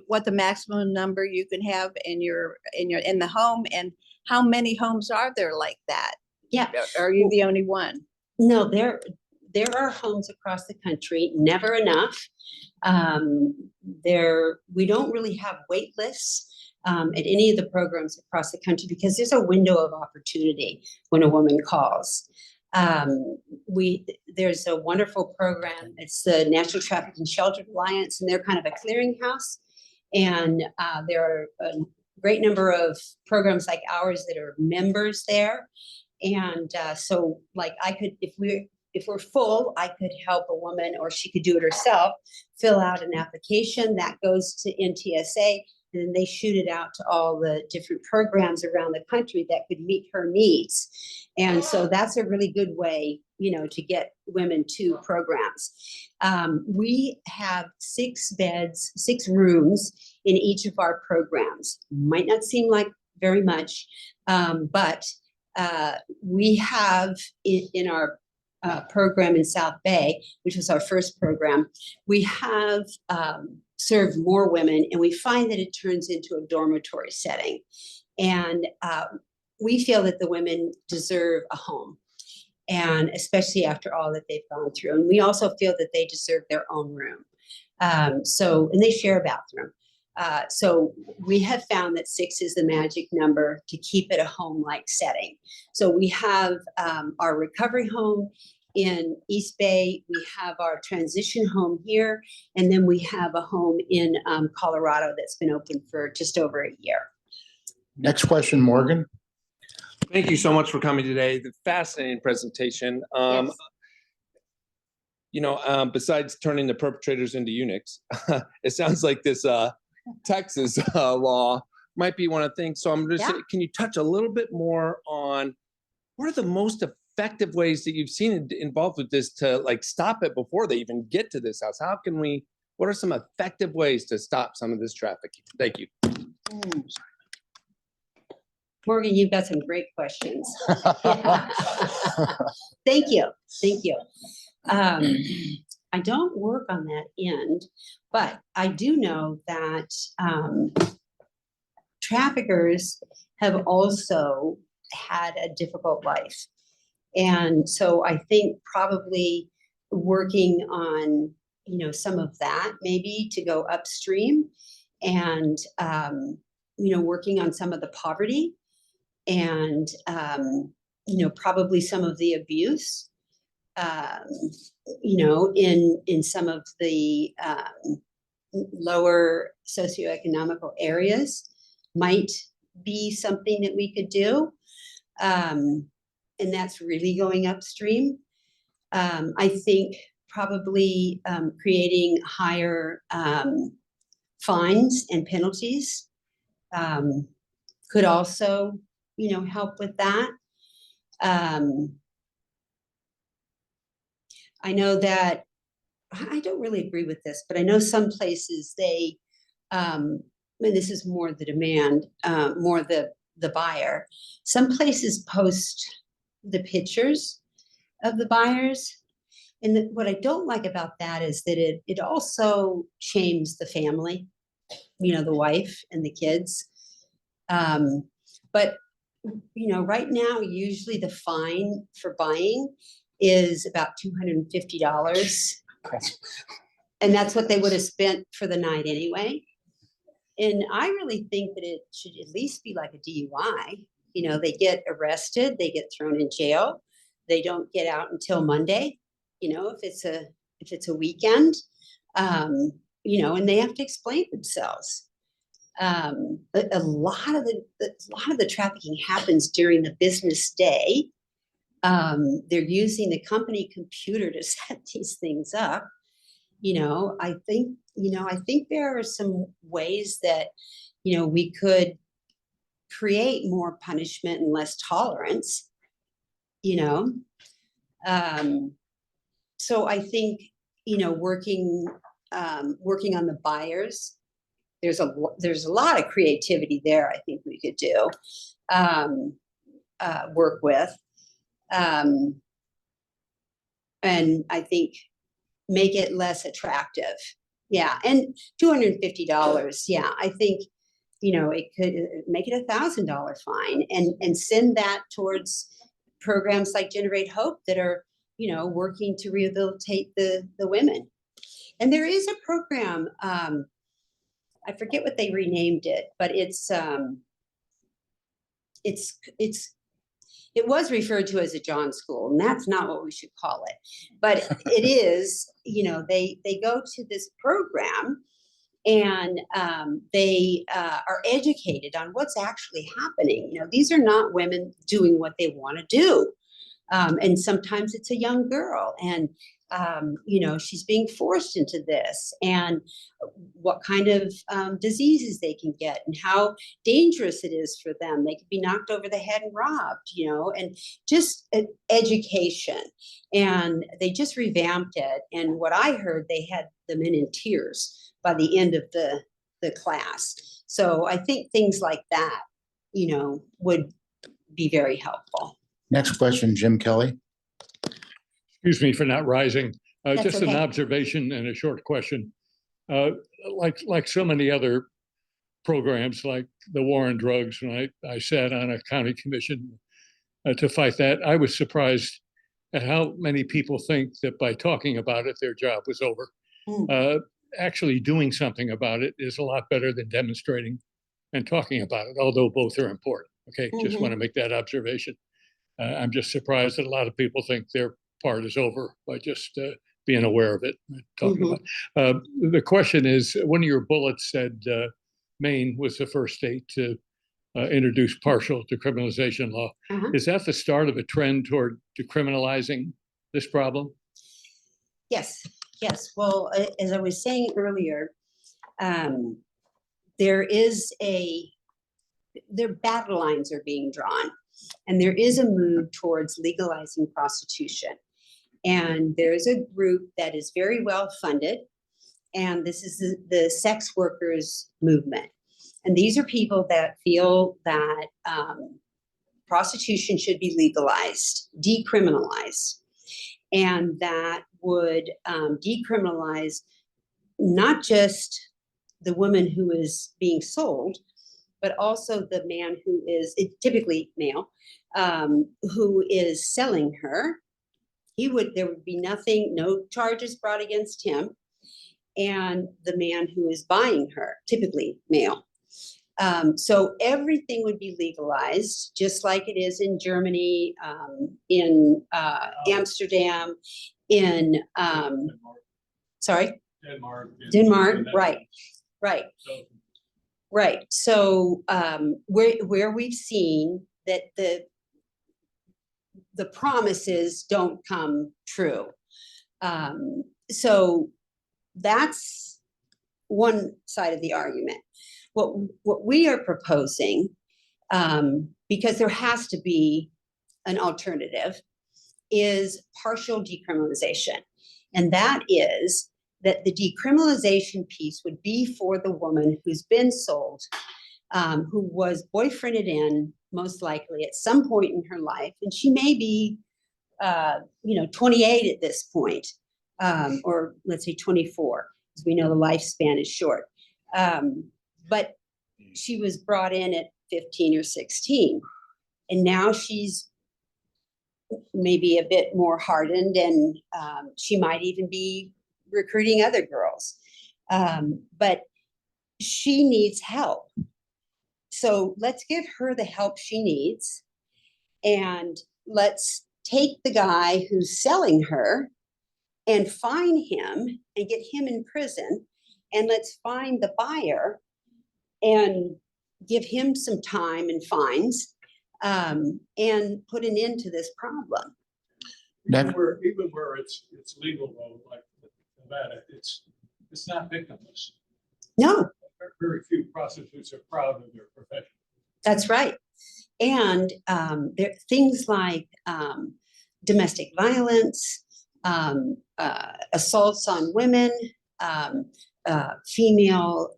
what the maximum number you can have in the home, and how many homes are there like that? Yeah. Are you the only one? No, there are homes across the country, never enough. We don't really have wait lists at any of the programs across the country because there's a window of opportunity when a woman calls. There's a wonderful program. It's the National Trafficking Shelter Alliance, and they're kind of a clearinghouse. And there are a great number of programs like ours that are members there. And so, like, I could, if we're full, I could help a woman, or she could do it herself, fill out an application that goes to NTSA, and then they shoot it out to all the different programs around the country that could meet her needs. And so that's a really good way, to get women to programs. We have 6 beds, 6 rooms in each of our programs. Might not seem like very much, but we have in our program in South Bay, which was our first program, we have served more women, and we find that it turns into a dormitory setting. And we feel that the women deserve a home, and especially after all that they've gone through. And we also feel that they deserve their own room. And they share a bathroom. So we have found that 6 is the magic number to keep it a home-like setting. So we have our recovery home in East Bay, we have our transition home here, and then we have a home in Colorado that's been open for just over a year. Next question, Morgan. Thank you so much for coming today. The fascinating presentation. Yes. Besides turning the perpetrators into eunuchs, it sounds like this Texas law might be one of the things. So I'm just saying, can you touch a little bit more on what are the most effective ways that you've seen involved with this to stop it before they even get to this house? What are some effective ways to stop some of this trafficking? Thank you. Morgan, you've got some great questions. Thank you. I don't work on that end, but I do know that traffickers have also had a difficult life. And so I think probably working on, some of that, maybe to go upstream, and, working on some of the poverty, and, probably some of the abuse, in some of the lower socioeconomical areas might be something that we could do. And that's really going upstream. I think probably creating higher fines and penalties could also, help with that. I know that I don't really agree with this, but I know some places they, and this is more the demand, more the the buyer. Some places post the pictures of the buyers. And what I don't like about that is that it also shames the family, you know, the wife and the kids. But, you know, right now, usually the fine for buying is about $250. And that's what they would have spent for the night anyway. And I really think that it should at least be like a DUI. You know, they get arrested, they get thrown in jail, they don't get out until Monday. You know, if it's a weekend, you know, and they have to explain themselves. A lot of the trafficking happens during the business day. They're using the company computer to set these things up. You know, I think there are some ways that, you know, we could create more punishment and less tolerance, you know. So I think, you know, working on the buyers, there's a lot of creativity there. I think we could do work with, and I think make it less attractive. Yeah, and $250. Yeah, I think, you know, it could make it $1,000 fine, and send that towards programs like Generate Hope that are, you know, working to rehabilitate the women. And there is a program, I forget what they renamed it, but it was referred to as a John School, and that's not what we should call it. But it is, you know, they go to this program, and they are educated on what's actually happening. You know, these are not women doing what they want to do. And sometimes it's a young girl, and you know, she's being forced into this, and what kind of diseases they can get, and how dangerous it is for them. They could be knocked over the head and robbed, you know, and just education. And they just revamped it. And what I heard, they had them in tears by the end of the class. So I think things like that, you know, would be very helpful. Next question, Jim Kelly. Excuse me for not rising. That's Just an okay. observation and a short question. Like so many other programs, like the war on drugs, when I sat on a county commission to fight that, I was surprised at how many people think that by talking about it, their job was over. Actually doing something about it is a lot better than demonstrating and talking about it, although both are important. Okay, just want to make that observation. I'm just surprised that a lot of people think their part is over by just being aware of it. Talking about the question is, one of your bullets said Maine was the first state to introduce partial decriminalization law. Is that the start of a trend toward decriminalizing this problem? Yes. Well, as I was saying earlier, their battle lines are being drawn, and there is a move towards legalizing prostitution. And there's a group that is very well funded, and this is the sex workers movement. And these are people that feel that prostitution should be legalized, decriminalized, and that would decriminalize not just the woman who is being sold, but also the man who is typically male, who is selling her. There would be no charges brought against him, and the man who is buying her, typically male. So everything would be legalized, just like it is in Germany, in Amsterdam, in Denmark, right. So where we've seen that the promises don't come true. So that's one side of the argument. What we are proposing, because there has to be an alternative, is partial decriminalization. And that is that the decriminalization piece would be for the woman who's been sold who was boyfriended in most likely at some point in her life, and she may be 28 at this point, or let's say 24, because we know the lifespan is short. But she was brought in at 15 or 16, and now she's maybe a bit more hardened, and she might even be recruiting other girls. But she needs help. So let's give her the help she needs, and let's take the guy who's selling her and fine him and get him in prison, and let's find the buyer and give him some time and fines, and put an end to this problem. Even where it's legal though, like Nevada, it's not victimless. No, Very few prostitutes are proud of their profession. that's right. And there things like domestic violence, assaults on women, female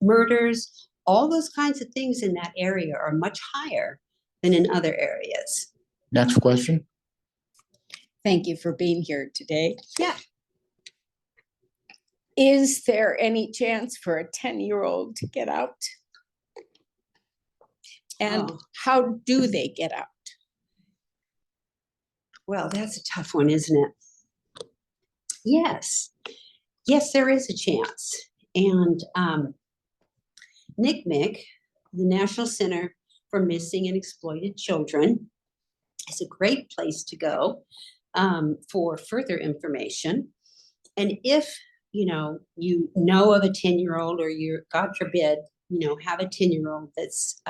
murders, all those kinds of things in that area are much higher than in other areas. Next question. Thank you for being here today. Yeah. Is there any chance for a 10-year-old to get out? And Oh. how do they get out? Well, that's a tough one, isn't it? Yes. Yes, there is a chance. And NCMEC, the National Center for Missing and Exploited Children, is a great place to go for further information. And if you know of a 10-year-old, or you're, God forbid, have a 10-year-old that's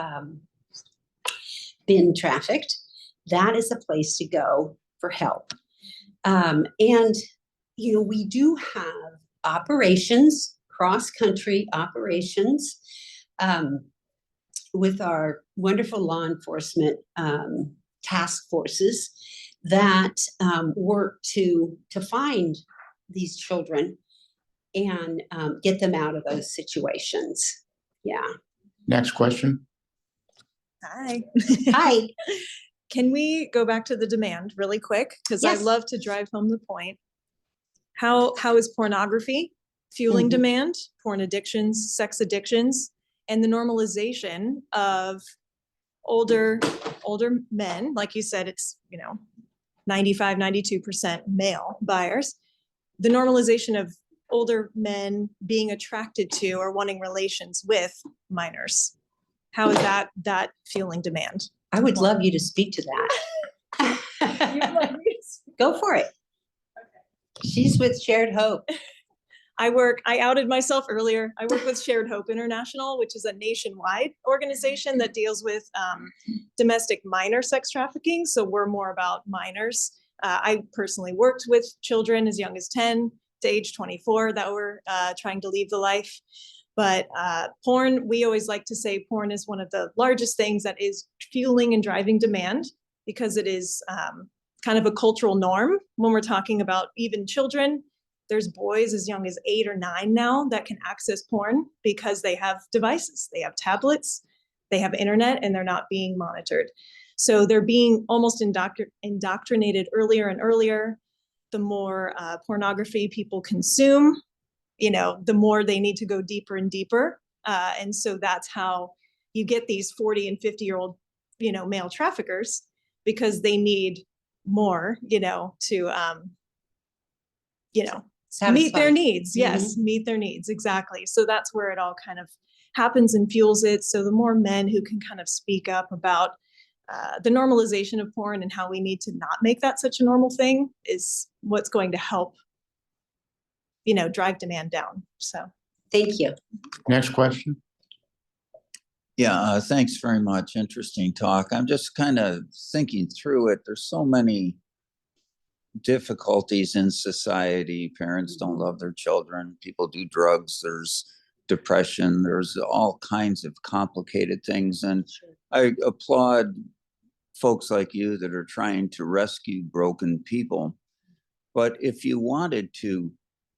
been trafficked, that is a place to go for help. And we do have operations, cross-country operations, with our wonderful law enforcement task forces that work to find these children and get them out of those situations. Yeah. Next question. Hi. Hi. Can we go back to the demand really quick? Because Yes. I love to drive home the point. How is pornography fueling Mhm. demand, porn addictions, sex addictions, and the normalization of older men? Like you said, it's 95, 92% male buyers. The normalization of older men being attracted to or wanting relations with minors. How is that fueling demand? I would love you to speak to that. Go for it. She's with Shared Hope. I outed myself earlier. I work with Shared Hope International, which is a nationwide organization that deals with domestic minor sex trafficking. So we're more about minors. I personally worked with children as young as 10 to age 24 that were trying to leave the life. But porn, we always like to say porn is one of the largest things that is fueling and driving demand, because it is kind of a cultural norm when we're talking about even children. There's boys as young as 8 or 9 now that can access porn because they have devices, they have tablets, they have internet, and they're not being monitored. So they're being almost indoctrinated earlier and earlier. The more pornography people consume, the more they need to go deeper and deeper. And so that's how you get these 40 and 50-year-old, male traffickers, because they need more, to, meet their needs. Yes, meet their needs. Exactly. So that's where it all kind of happens and fuels it. So the more men who can kind of speak up about the normalization of porn and how we need to not make that such a normal thing is what's going to help, drive demand down. So Thank you. Next question. Yeah, thanks very much. Interesting talk. I'm just kind of thinking through it. There's so many difficulties in society. Parents don't love their children. People do drugs. There's depression. There's all kinds of complicated things. And I applaud folks like you that are trying to rescue broken people. But if you wanted to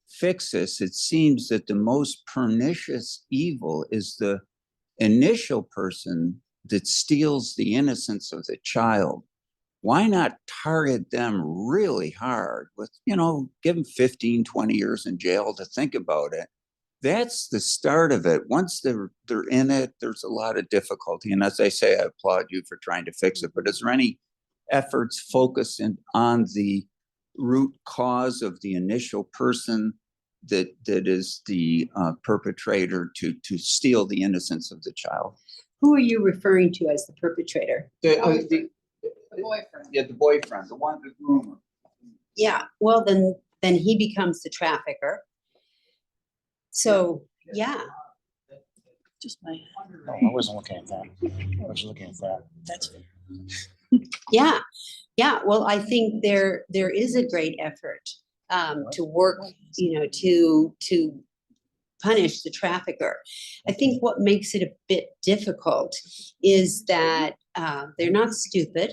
fix this, it seems that the most pernicious evil is the initial person that steals the innocence of the child, why not target them really hard with, give them 15, 20 years in jail to think about it? That's the start of it. Once they're in it, there's a lot of difficulty. And as I say, I applaud you for trying to fix it. But is there any efforts focused on the root cause of the initial person that is the perpetrator to steal the innocence of the child? Who are you referring to as the perpetrator? The boyfriend. Yeah, the boyfriend, the one, the groomer. Yeah, well, then he becomes the trafficker. So, yeah. Just my. No, I wasn't looking at that. I was looking at that. That's. Yeah. Well, I think there is a great effort to work, to punish the trafficker. I think what makes it a bit difficult is that they're not stupid.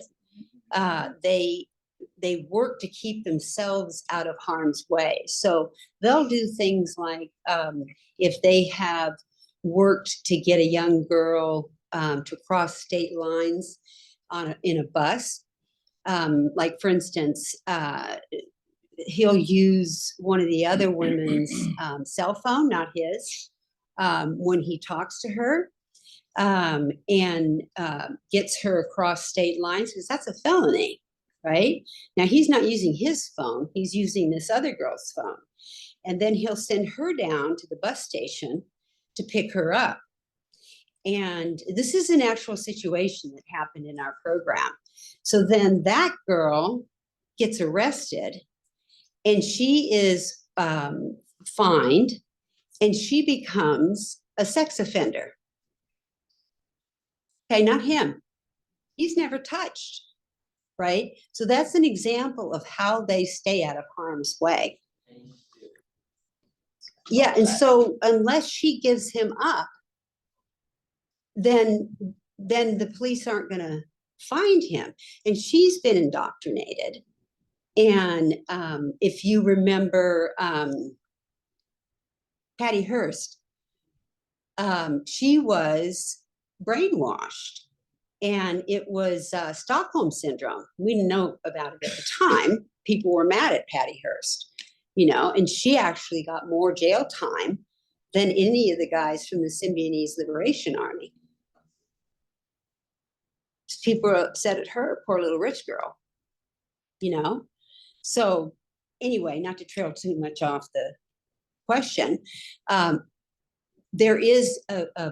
They work to keep themselves out of harm's way. So they'll do things like if they have worked to get a young girl to cross state lines in a bus, like for instance, he'll use one of the other women's cell phone, not his, when he talks to her, and gets her across state lines, because that's a felony, right? Now, he's not using his phone, he's using this other girl's phone. And then he'll send her down to the bus station to pick her up. And this is an actual situation that happened in our program. So then that girl gets arrested and she is fined and she becomes a sex offender. Okay, not him. He's never touched, right? So that's an example of how they stay out of harm's way. Yeah, and so unless she gives him up, then the police aren't going to find him. And she's been indoctrinated. And if you remember Patty Hearst, she was brainwashed. And it was Stockholm syndrome. We didn't know about it at the time. People were mad at Patty Hearst, and she actually got more jail time than any of the guys from the Symbionese Liberation Army. People were upset at her, poor little rich girl, So anyway, not to trail too much off the question, there is a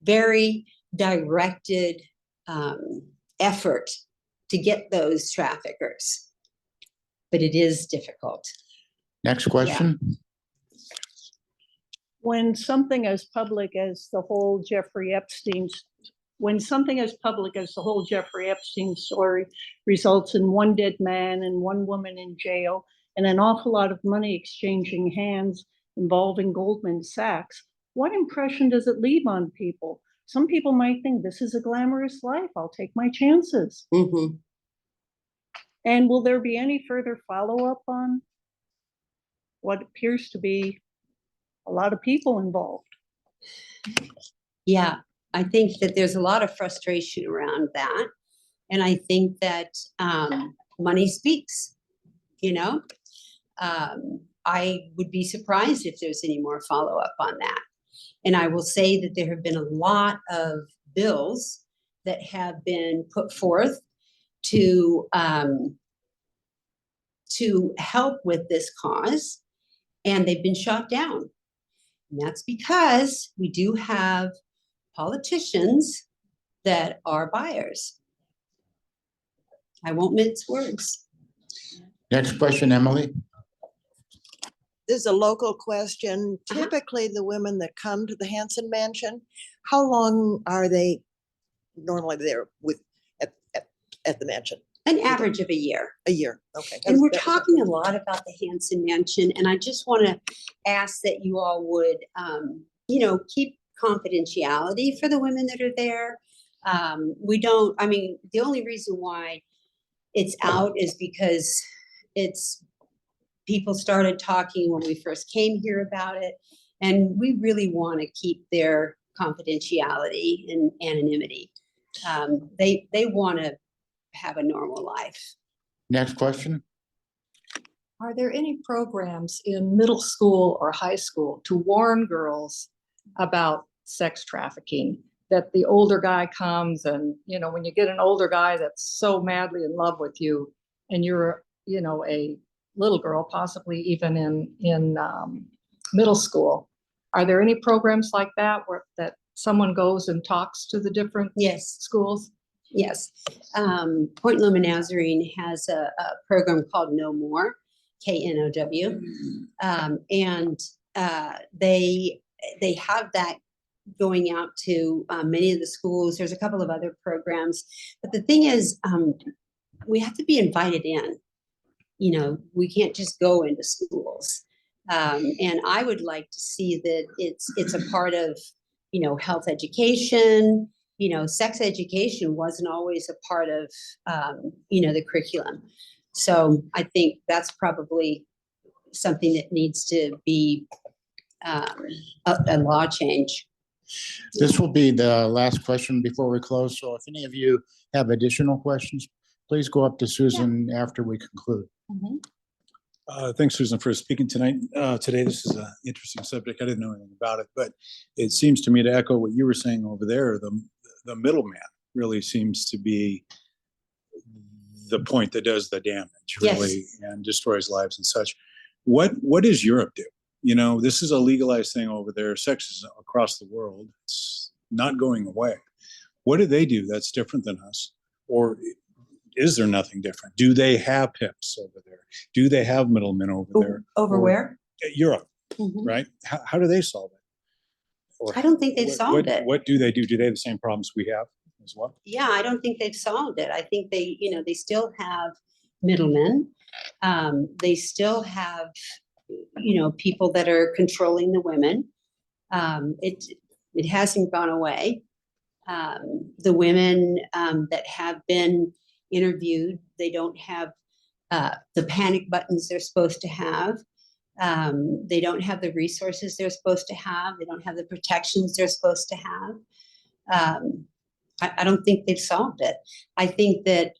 very directed effort to get those traffickers, but it is difficult. Next question. When something as public as the whole Jeffrey Epstein story results in one dead man and one woman in jail and an awful lot of money exchanging hands involving Goldman Sachs, what impression does it leave on people? Some people might think this is a glamorous life. I'll take my chances. Mm-hmm. And will there be any further follow-up on what appears to be a lot of people involved? Yeah, I think that there's a lot of frustration around that. And I think that money speaks, I would be surprised if there's any more follow-up on that. And I will say that there have been a lot of bills that have been put forth to help with this cause, and they've been shot down. And that's because we do have politicians that are buyers. I won't mince words. Next question, Emily. This is a local question. Typically, the women that come to the Hanson Mansion, how long are they normally there at the mansion? An average of a year. A year, okay. And we're talking a lot about the Hanson Mansion, and I just want to ask that you all would, keep confidentiality for the women that are there. The only reason why it's out is because people started talking when we first came here about it, and we really want to keep their confidentiality and anonymity. They want to have a normal life. Next question. Are there any programs in middle school or high school to warn girls about sex trafficking? That the older guy comes and, you know, when you get an older guy that's so madly in love with you and you're, you know, a little girl, possibly even in middle school, are there any programs like that where that someone goes and talks to the different schools? Yes. Point Loma Nazarene has a program called No More, KNOW. And they have that going out to many of the schools. There's a couple of other programs. But the thing is, we have to be invited in. You know, we can't just go into schools. And I would like to see that it's a part of, you know, health education. You know, sex education wasn't always a part of, you know, the curriculum. So I think that's probably something that needs to be a law change. This will be the last question before we close. So if any of you have additional questions, please go up to Susan after we conclude. Thanks, Susan, for speaking tonight. Today, this is an interesting subject. I didn't know anything about it, but it seems to me to echo what you were saying over there. The middleman really seems to be the point that does the damage, really, and destroys lives and such. What does Europe do? You know, this is a legalized thing over there. Sex is across the world. It's not going away. What do they do that's different than us? Or is there nothing different? Do they have pimps over there? Do they have middlemen over there? Over where? Europe, right? How do they solve it? Or I don't think they've solved it. What do they do? Do they have the same problems we have as well? Yeah, I don't think they've solved it. I think they, you know, they still have middlemen. They still have, you know, people that are controlling the women. It hasn't gone away. The women that have been interviewed, they don't have the panic buttons they're supposed to have. They don't have the resources they're supposed to have. They don't have the protections they're supposed to have. I don't think they've solved it. I think that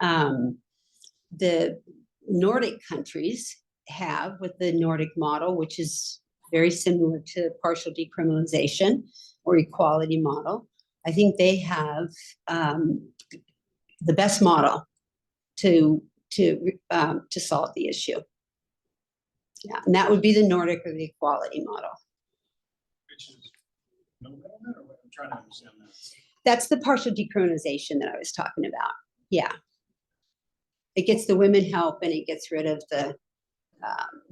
the Nordic countries have, with the Nordic model, which is very similar to partial decriminalization or equality model. I think they have the best model to solve the issue. Yeah, and that would be the Nordic or the equality model. Which is no middleman, or what? I'm trying to understand that. That's the partial decriminalization that I was talking about. Yeah. It gets the women help and it gets rid of the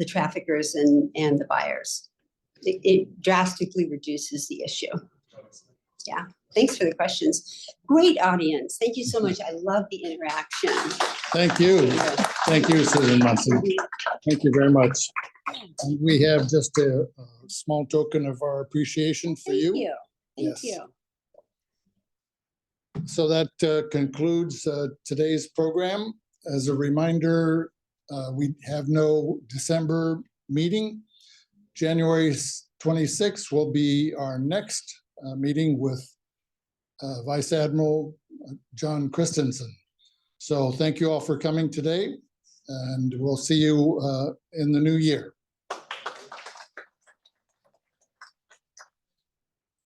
traffickers and the buyers. It drastically reduces the issue. Yeah. Thanks for the questions. Great audience. Thank you so much. I love the interaction. Thank you. Thank you, Susan Munsey. Thank you very much. We have just a small token of our appreciation for you. Thank you. So that concludes today's program. As a reminder, we have no December meeting. January 26th will be our next meeting with Vice Admiral John Christensen. So thank you all for coming today, and we'll see you in the new year.